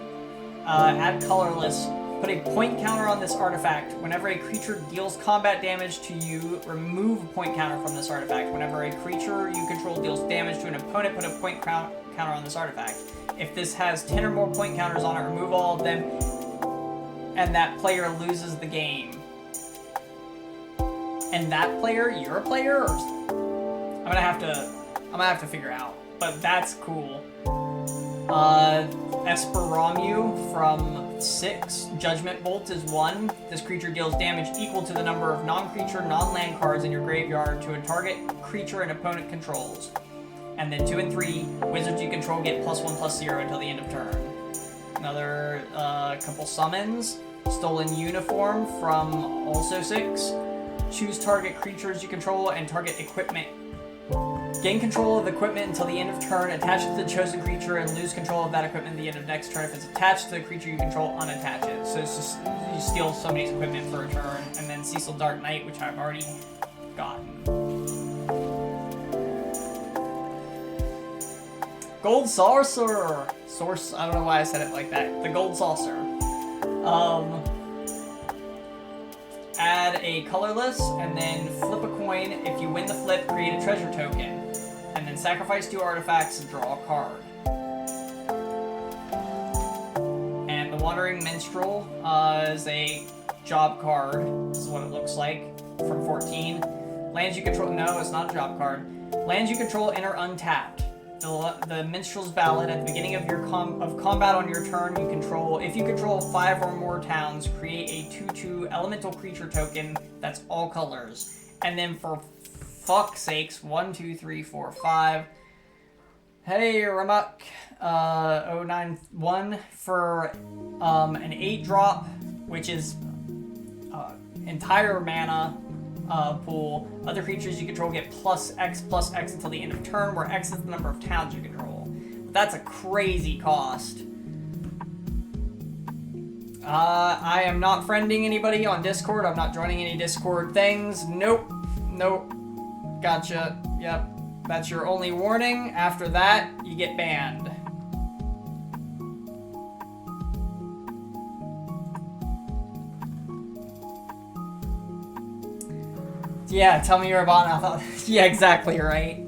Add colorless. Put a point counter on this artifact. Whenever a creature deals combat damage to you, remove a point counter from this artifact. Whenever a creature you control deals damage to an opponent, put a point counter on this artifact. If this has 10 or more point counters on it, remove all of them, and that player loses the game. And that player, you're a player, or I'm gonna have to figure out. But that's cool. Esperamu from 6. Judgment Bolt is 1. This creature deals damage equal to the number of non-creature, non-land cards in your graveyard to a target creature an opponent controls. And then 2 and 3, wizards you control get +1/+0 until the end of turn. Another couple summons. Stolen Uniform from also 6. Choose target creatures you control and target equipment. Gain control of equipment until the end of turn, attach it to the chosen creature, and lose control of that equipment at the end of next turn. If it's attached to the creature you control, unattach it. So it's just, you steal somebody's equipment for a turn. And then Cecil Dark Knight, which I've already gotten. Gold Saucer! I don't know why I said it like that. The Gold Saucer. Add a colorless, and then flip a coin. If you win the flip, create a treasure token. And then sacrifice 2 artifacts and draw a card. And the Wandering Minstrel is a job card. This is what it looks like from 14. Lands you control. No, it's not a job card. Lands you control enter untapped. The Minstrel's Ballad. At the beginning of your combat on your turn, you control. If you control 5 or more towns, create a 2/2 elemental creature token that's all colors. And then for fuck's sakes, 1, 2, 3, 4, 5. Hey, Ramak, 091 for an 8-drop, which is entire mana. Pool. Other creatures you control get +X until the end of turn, where X is the number of towns you control. That's a crazy cost. I am not friending anybody on Discord. I'm not joining any Discord things. Nope. Nope. Gotcha. Yep. That's your only warning. After that, you get banned. Yeah, tell me you're a bot now. Yeah, exactly, right.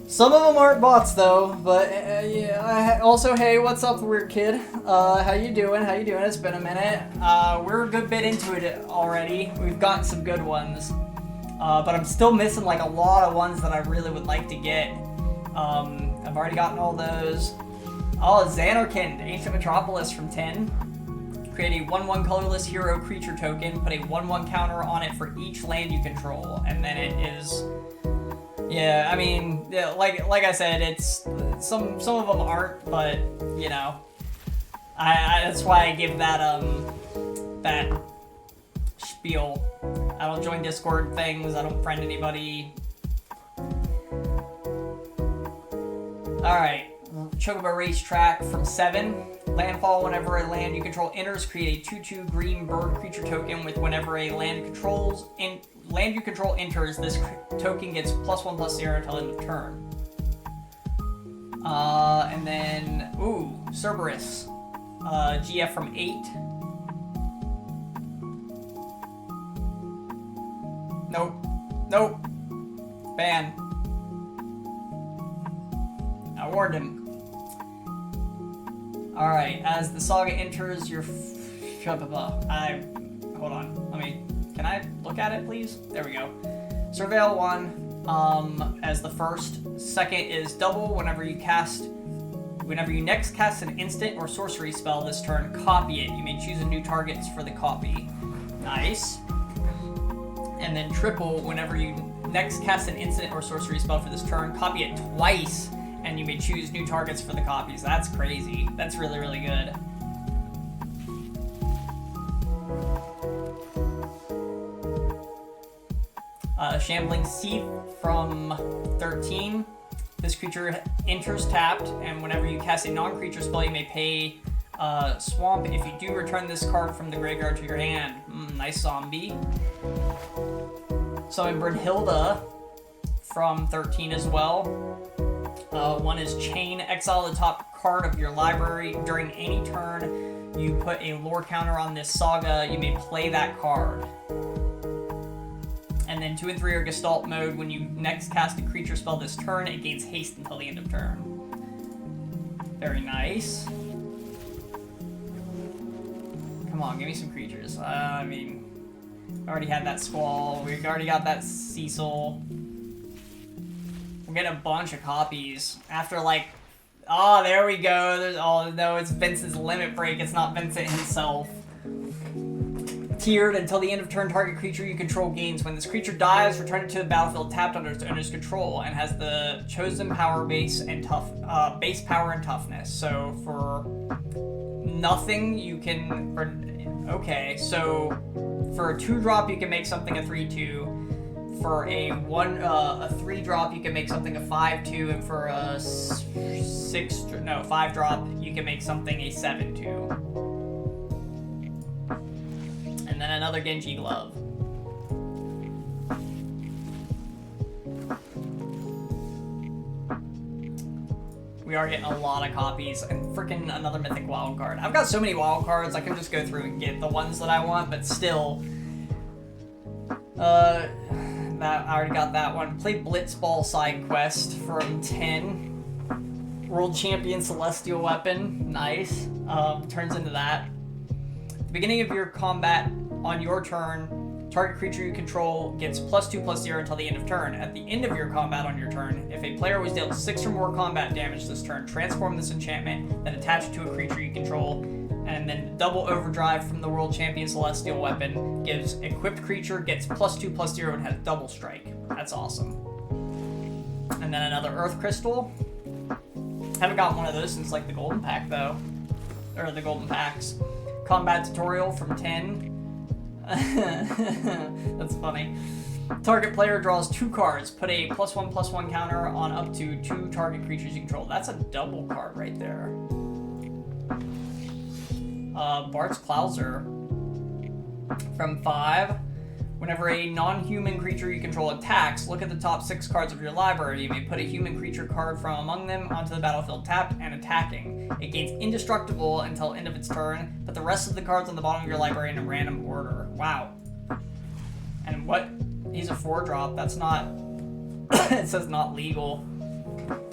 Some of them aren't bots though, but yeah. Also, hey, what's up, weird kid? How you doing? How you doing? It's been a minute. We're a good bit into it already. We've gotten some good ones, but I'm still missing like a lot of ones that I really would like to get. I've already gotten all those. Oh, Xanarkand, Ancient Metropolis from 10. Create a 1/1 colorless hero creature token. Put a 1/1 counter on it for each land you control, and then it is. Yeah, I mean, yeah, like I said, it's some of them aren't, but you know, I that's why I give that that spiel. I don't join Discord things. I don't friend anybody. All right, Chocobo Racetrack from 7. Landfall. Whenever a land you control enters, create a 2/2 green bird creature token with whenever a land you control enters, this token gets +1/+0 until end of turn. And then, ooh, Cerberus. GF from 8. Nope. Nope. Ban. I warned him. Alright, as the saga enters your hold on, can I look at it, please? There we go. Surveil 1, as the first. Second is double. Whenever you next cast an instant or sorcery spell this turn, copy it. You may choose a new target for the copy. Nice. And then triple, whenever you next cast an instant or sorcery spell for this turn, copy it twice, and you may choose new targets for the copies. That's crazy. That's really, really good. Shambling Seath from 13. This creature enters tapped, and whenever you cast a non-creature spell, you may pay Swamp. If you do, return this card from the graveyard to your hand. Nice zombie. Summon Brunhilde from 13 as well. One is Chain. Exile the top card of your library. During any turn you put a lore counter on this saga, you may play that card. And then 2 and 3 are Gestalt mode. When you next cast a creature spell this turn, it gains haste until the end of turn. Very nice. Come on, give me some creatures. I mean, I already had that Squall. We've already got that Cecil. We're getting a bunch of copies. After like, oh, there we go. There's, oh no, it's Vincent's Limit Break. It's not Vincent himself. Tiered until the end of turn, target creature you control gains. When this creature dies, return it to the battlefield tapped under its owner's control and has the chosen power base and base power and toughness. So for nothing, you can. Okay, so for a 2-drop, you can make something a 3/2. For a 3-drop, you can make something a 5/2, and for a 5-drop, you can make something a 7/2. And then another Genji Glove. We are getting a lot of copies, and freaking another Mythic Wildcard. I've got so many wildcards, I can just go through and get the ones that I want, but still. I already got that one. Play Blitzball side quest from 10. World Champion Celestial Weapon. Nice. Turns into that. At the beginning of your combat on your turn, target creature you control gets +2/+0 until the end of turn. At the end of your combat on your turn, if a player was dealt 6 or more combat damage this turn, transform this enchantment, then attach it to a creature you control, and then double overdrive from the World Champion Celestial Weapon gives equipped creature gets +2/+0 and has double strike. That's awesome. And then another Earth Crystal. Haven't gotten one of those since like the Golden Pack though, or the Golden Packs. Combat Tutorial from 10. That's funny. Target player draws 2 cards. Put a +1/+1 counter on up to 2 target creatures you control. That's a double card right there. Bart's Clouser. From 5. Whenever a non-human creature you control attacks, look at the top 6 cards of your library. You may put a human creature card from among them onto the battlefield tapped and attacking. It gains indestructible until end of its turn. Put the rest of the cards on the bottom of your library in a random order. Wow. And what? He's a 4-drop. That's not... it says not legal.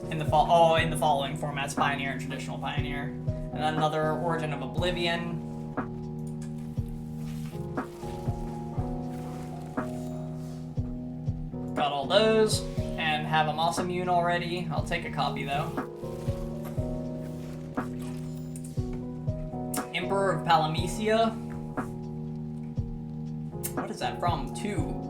In the following formats: Pioneer and Traditional Pioneer. And then another Origin of Oblivion. Got all those, and have a Moss Immune already. I'll take a copy though. Emperor of Palamecia. What is that from? 2.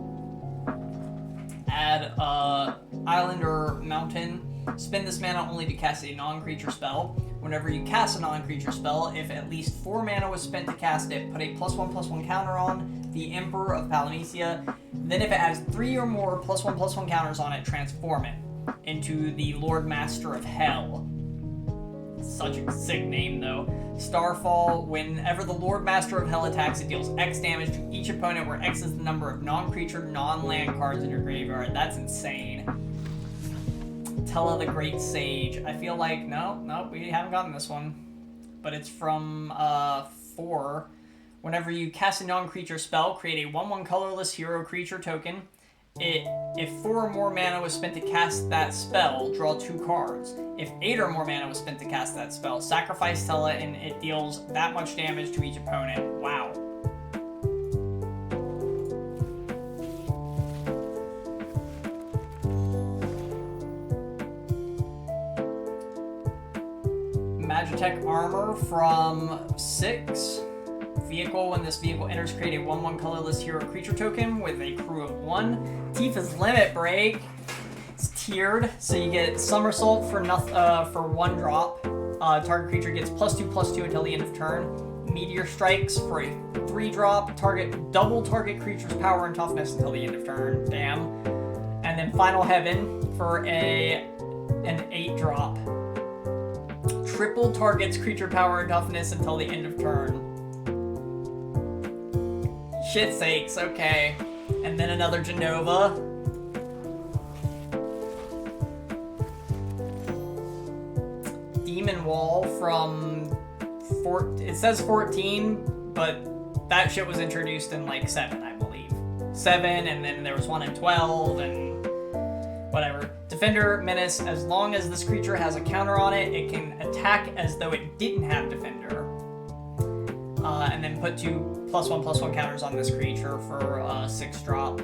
Add island or mountain. Spend this mana only to cast a non-creature spell. Whenever you cast a non-creature spell, if at least 4 mana was spent to cast it, put a +1/+1 counter on the Emperor of Palamecia. Then if it has 3 or more +1/+1 counters on it, transform it into the Lord Master of Hell. Such a sick name though. Starfall, whenever the Lord Master of Hell attacks, it deals X damage to each opponent, where X is the number of non-creature, non-land cards in your graveyard. That's insane. Tella the Great Sage. I feel like, no, we haven't gotten this one. But it's from 4. Whenever you cast a non-creature spell, create a 1/1 colorless hero creature token. If 4 or more mana was spent to cast that spell, draw 2 cards. If 8 or more mana was spent to cast that spell, sacrifice Tella and it deals that much damage to each opponent. Wow. Magitech Armor from 6. Vehicle. When this vehicle enters, create a 1/1 colorless hero creature token with a crew of 1. Tifa's Limit Break. It's tiered, so you get Somersault for 1 drop. Target creature gets +2/+2 until the end of turn. Meteor Strikes for a 3 drop. Double target creature's power and toughness until the end of turn. Damn. And then Final Heaven for an 8 drop. Triple targets creature power and toughness until the end of turn. Shit sakes, okay. And then another Genova. Demon Wall from it says 14, but that shit was introduced in like 7, I believe. 7, and then there was one in 12, and whatever. Defender Menace. As long as this creature has a counter on it, it can attack as though it didn't have Defender. And then put 2 +1/+1 counters on this creature for 6 drop.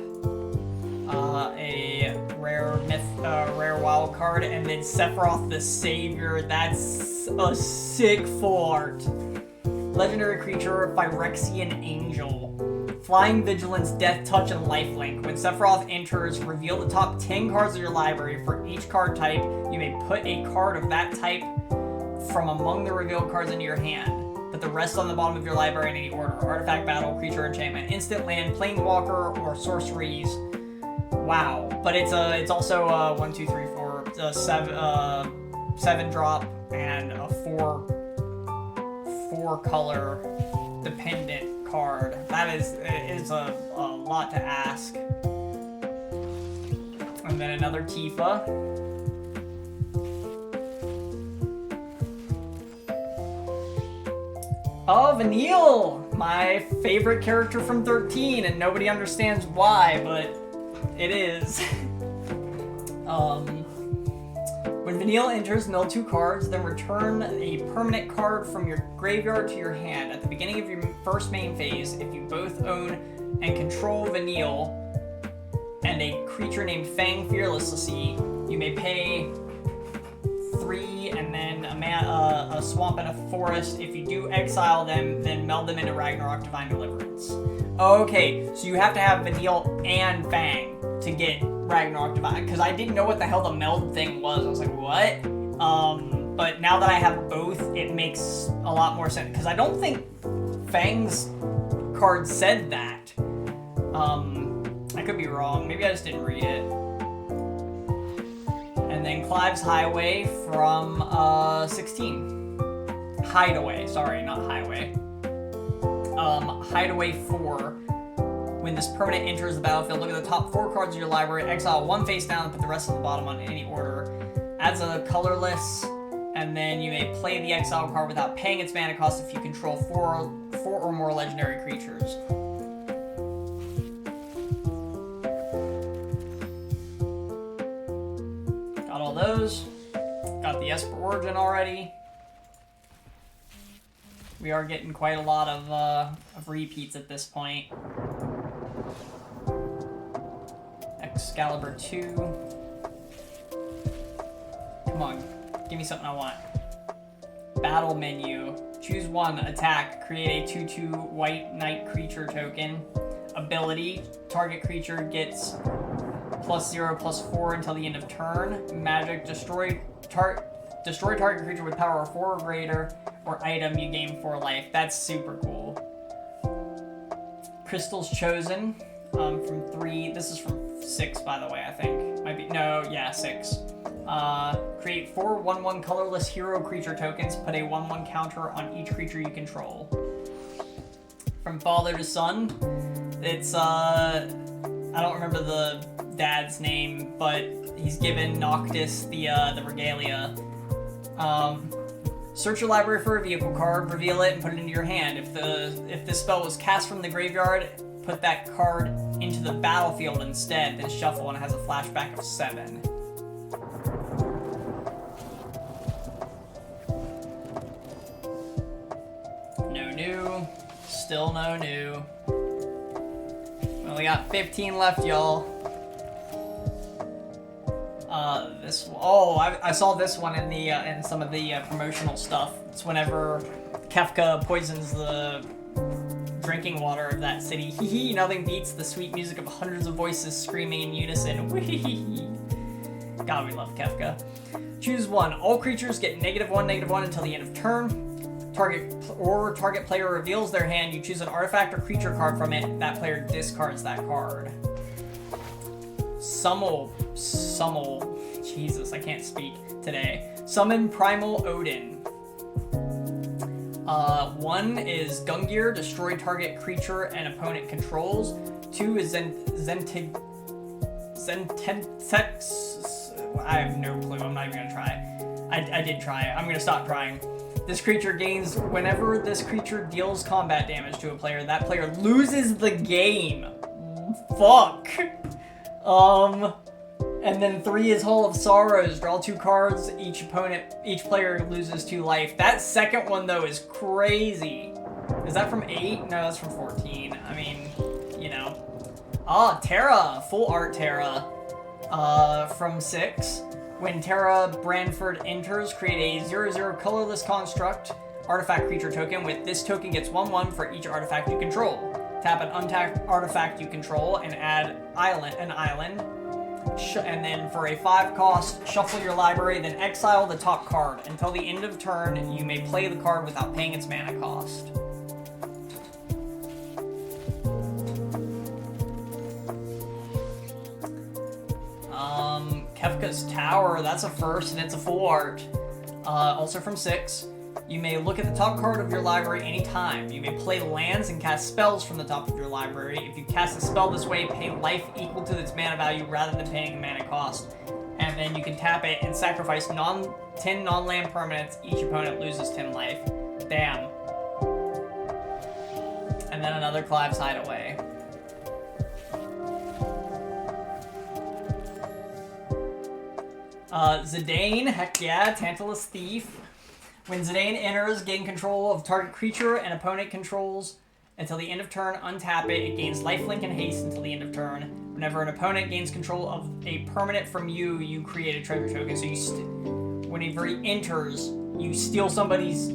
A rare wild card, and then Sephiroth the Savior. That's a sick full art. Legendary creature, Phyrexian Angel. Flying Vigilance, Death Touch, and Lifelink. When Sephiroth enters, reveal the top 10 cards of your library. For each card type, you may put a card of that type from among the revealed cards into your hand. Put the rest on the bottom of your library in any order. Artifact, battle, creature, enchantment, instant, land, planeswalker, or sorceries. Wow. But it's also 1, 2, 3, 4, 7 drop and a 4 color dependent card. That is a lot to ask. And then another Tifa. Oh, Vanille! My favorite character from 13, and nobody understands why, but it is. When Vanille enters, mill 2 cards, then return a permanent card from your graveyard to your hand. At the beginning of your first main phase, if you both own and control Vanille and a creature named Fang Fearlessly, you may pay 3 and then a swamp and a forest. If you do exile them, then meld them into Ragnarok Divine Deliverance. Okay, so you have to have Vanille and Fang to get Ragnarok Divine, because I didn't know what the hell the meld thing was. I was like, what? But now that I have both, it makes a lot more sense, because I don't think Fang's card said that. I could be wrong. Maybe I just didn't read it. And then Clive's Highway from 16. Hideaway, sorry, not Highway. Hideaway 4. When this permanent enters the battlefield, look at the top 4 cards of your library, exile 1 face down, and put the rest on the bottom on any order. Adds a colorless, and then you may play the exile card without paying its mana cost if you control 4 or more legendary creatures. Got all those. Got the Esper Origin already. We are getting quite a lot of repeats at this point. Excalibur 2. Come on, give me something I want. Battle menu. Choose 1, attack. Create a 2/2 white knight creature token. Ability, target creature gets +0/+4 until the end of turn. Magic, destroy target creature with power of 4 or greater, or item, you gain 4 life. That's super cool. Crystals Chosen, from 3, this is from 6 by the way, I think. Might be, no, yeah, 6. Create 4 1/1 colorless hero creature tokens, put a 1/1 counter on each creature you control. From Father to Son, it's, I don't remember the dad's name, but he's given Noctis the regalia. Search your library for a vehicle card, reveal it, and put it into your hand. If the spell was cast from the graveyard, put that card into the battlefield instead, then shuffle, and it has a flashback of 7. No new. Still no new. We only got 15 left, y'all. This. Oh, I saw this one in the in some of the promotional stuff. It's whenever Kefka poisons the drinking water of that city. Hee nothing beats the sweet music of hundreds of voices screaming in unison. Wee. God, we love Kefka. Choose 1. All creatures get -1/-1 until the end of turn. Target player reveals their hand. You choose an artifact or creature card from it. That player discards that card. Summel. Jesus, I can't speak today. Summon Primal Odin. 1 is Gungnir, destroy target creature and opponent controls. 2 is Zentex. I have no clue. I'm not even gonna try. I did try it. I'm gonna stop trying. This creature gains whenever this creature deals combat damage to a player, that player loses the game. Fuck. And then 3 is Hall of Sorrows. Draw 2 cards. Each player loses 2 life. That second one though is crazy. Is that from 8? No, that's from 14. I mean, you know. Ah, Terra. Full art Terra. From 6. When Terra Branford enters, create a 0/0 colorless construct artifact creature token. With this token gets 1/1 for each artifact you control. Tap an untapped artifact you control and add an island. And then for a 5 cost, shuffle your library, then exile the top card. Until the end of turn, you may play the card without paying its mana cost. Kefka's Tower, that's a first, and it's a full art. Also from 6. You may look at the top card of your library anytime. You may play lands and cast spells from the top of your library. If you cast a spell this way, pay life equal to its mana value rather than paying the mana cost. And then you can tap it and sacrifice 10 non-land permanents. Each opponent loses 10 life. Damn. And then another Clive's Hideaway. Zidane, heck yeah, Tantalus Thief. When Zidane enters, gain control of target creature and opponent controls until the end of turn. Untap it. It gains lifelink and haste until the end of turn. Whenever an opponent gains control of a permanent from you, you create a treasure token. So whenever he enters, you steal somebody's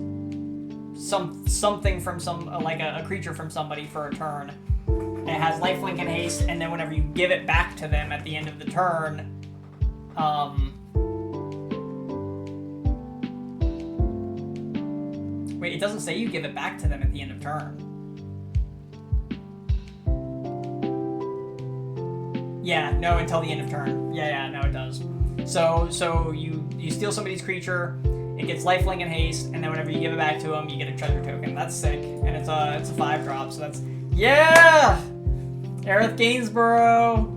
something from like a creature from somebody for a turn. And it has lifelink and haste, and then whenever you give it back to them at the end of the turn, wait, it doesn't say you give it back to them at the end of turn. Yeah, no, until the end of turn. Yeah, no, it does. So you steal somebody's creature, it gets lifelink and haste, and then whenever you give it back to them, you get a treasure token. That's sick, and it's a 5-drop, so that's... Yeah! Aerith Gainsborough!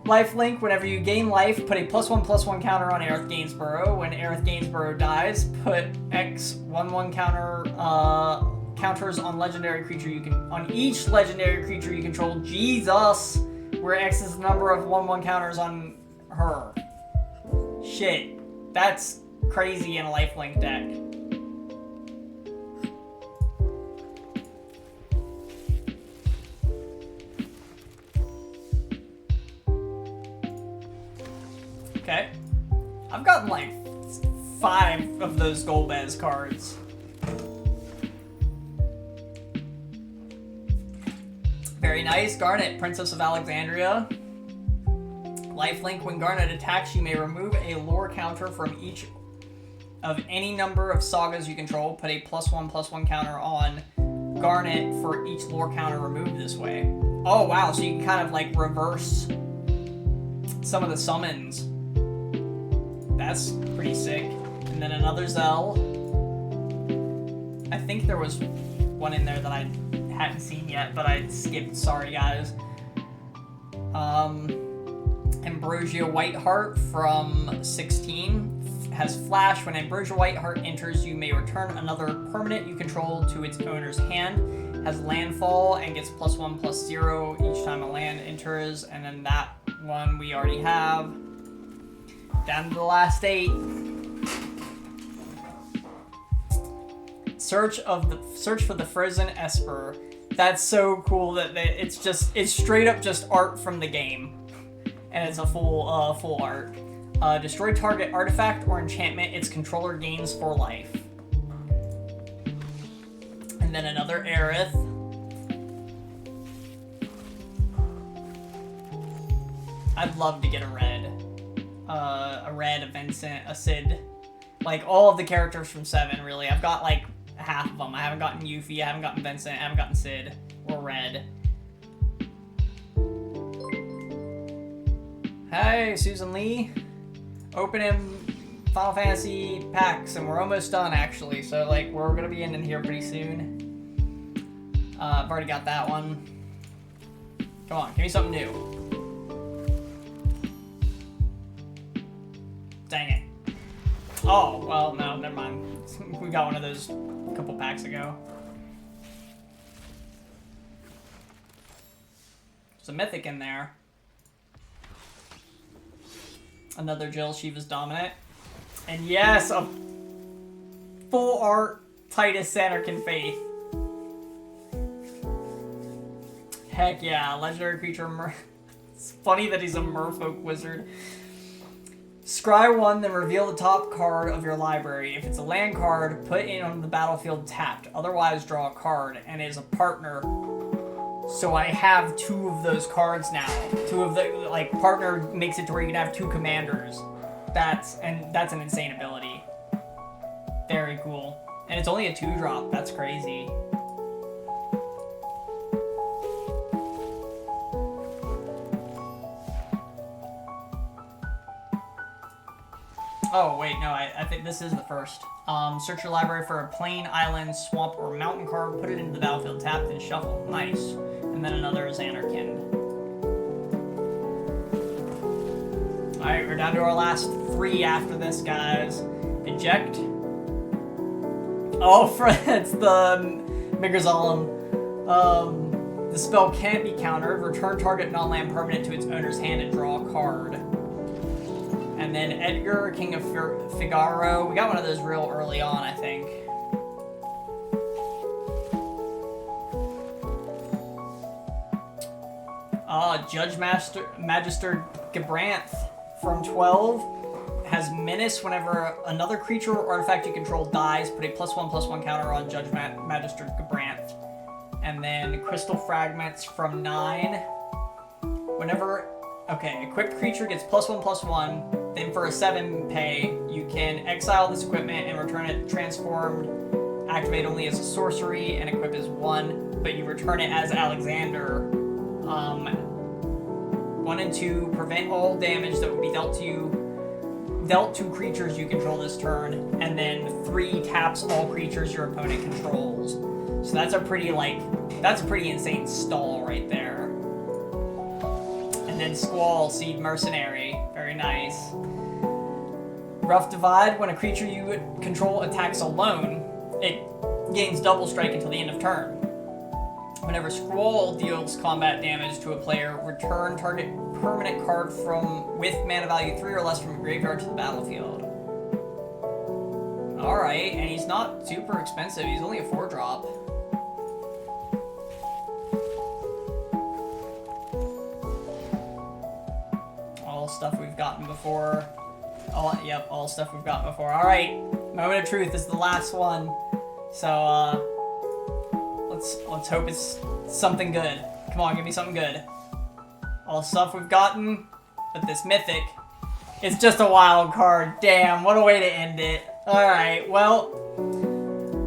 Lifelink, whenever you gain life, put a +1/+1 counter on Aerith Gainsborough. When Aerith Gainsborough dies, put X/1/1 counters on legendary creature you can... On each legendary creature you control. Jesus! Where X is the number of 1/1 counters on her. Shit. That's crazy in a lifelink deck. Okay. I've gotten like 5 of those Golbez cards. Very nice. Garnet, Princess of Alexandria. Lifelink, when Garnet attacks, you may remove a lore counter from each of any number of sagas you control. Put a +1/+1 counter on Garnet for each lore counter removed this way. Oh wow, so you can kind of like reverse some of the summons. That's pretty sick. And then another Zell. I think there was one in there that I hadn't seen yet, but I skipped. Sorry, guys. Ambrosia Whiteheart from 16 has Flash. When Ambrosia Whiteheart enters, you may return another permanent you control to its owner's hand. Has landfall and gets +1/+0 each time a land enters. And then that one we already have. Down to the last 8. Search for the Frozen Esper. That's so cool that it's straight up just art from the game, and it's a full art. Destroy target artifact or enchantment its controller gains for life. And then another Aerith. I'd love to get a red, a Vincent, a Sid, like all of the characters from 7. Really, I've got like half of them. I haven't gotten Yuffie, I haven't gotten Vincent, I haven't gotten Sid or Red. Hey, Susan Lee. Opening Final Fantasy packs, and we're almost done actually. So like we're gonna be ending here pretty soon. I've already got that one. Come on, give me something new. Dang it. Oh, well, no, never mind. We got one of those a couple packs ago. There's a mythic in there. Another Jill Shiva's Dominant. And yes, a full art Titus Sanderkin Faith. Heck yeah, legendary creature. It's funny that he's a merfolk wizard. Scry 1, then reveal the top card of your library. If it's a land card, put it on the battlefield tapped. Otherwise, draw a card, and it is a partner. So I have 2 of those cards now. 2 of the, like, partner makes it to where you can have 2 commanders. That's an insane ability. Very cool. And it's only a 2-drop. That's crazy. Oh, wait, no, I think this is the first. Search your library for a plain, island, swamp, or mountain card, put it into the battlefield tapped, and shuffle. Nice. And then another Xanarkin. Alright, we're down to our last 3 after this, guys. Eject. Oh, it's the Migrazalem. The spell can't be countered. Return target non-land permanent to its owner's hand and draw a card. And then Edgar, King of Figaro. We got one of those real early on, I think. Judge Magister Gabranth from 12 has Menace. Whenever another creature or artifact you control dies, put a +1/+1 counter on Judge Magister Gabranth. And then Crystal Fragments from 9. Whenever... Okay, equipped creature gets +1/+1. Then for a 7 pay, you can exile this equipment and return it transformed. Activate only as a sorcery and equip as 1, but you return it as Alexander 1 and 2 prevent all damage that would be dealt to creatures you control this turn, and then 3 taps all creatures your opponent controls. So that's a pretty insane stall right there. And then Squall, Seed Mercenary, very nice. Rough Divide, when a creature you control attacks alone, it gains double strike until the end of turn. Whenever Squall deals combat damage to a player, return target permanent card with mana value 3 or less from a graveyard to the battlefield. Alright, and he's not super expensive, he's only a 4-drop. All stuff we've gotten before. All stuff we've gotten before. Alright, Moment of Truth is the last one. So, let's hope it's something good. Come on, give me something good. All the stuff we've gotten, but this Mythic, it's just a wild card. Damn, what a way to end it. Alright, well,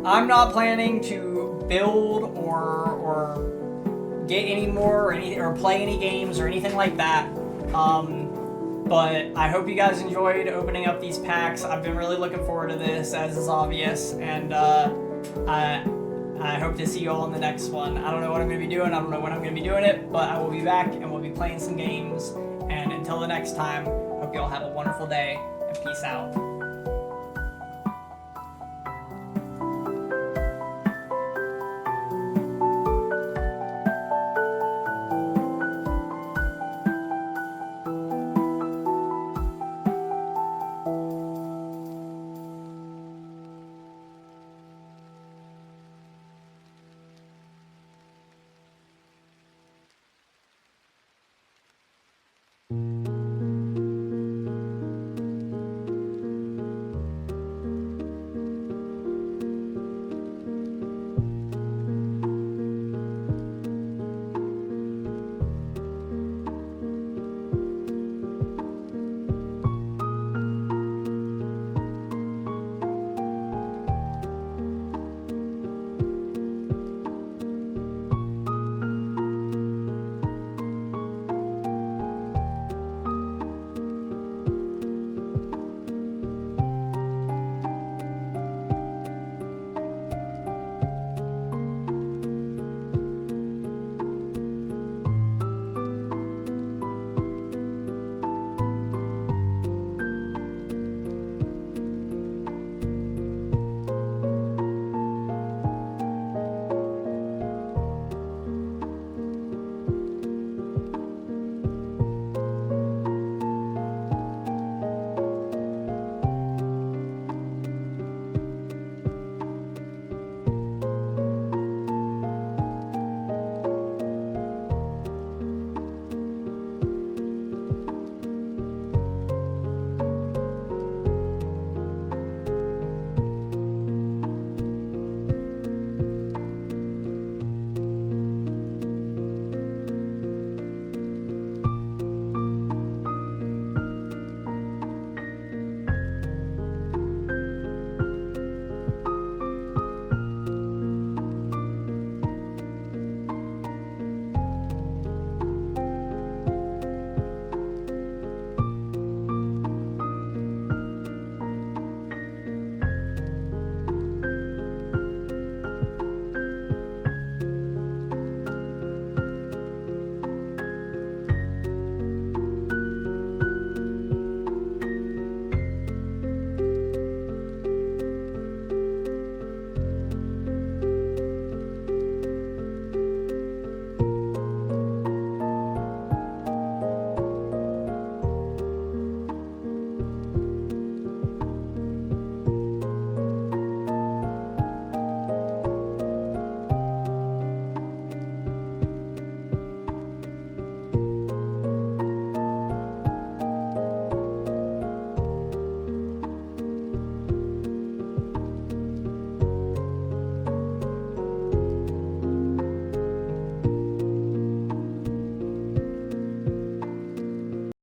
I'm not planning to build or get any more or play any games or anything like that. But I hope you guys enjoyed opening up these packs. I've been really looking forward to this, as is obvious, and I hope to see you all in the next one. I don't know what I'm going to be doing. I don't know when I'm going to be doing it, but I will be back and we'll be playing some games. And until the next time, hope you all have a wonderful day and peace out.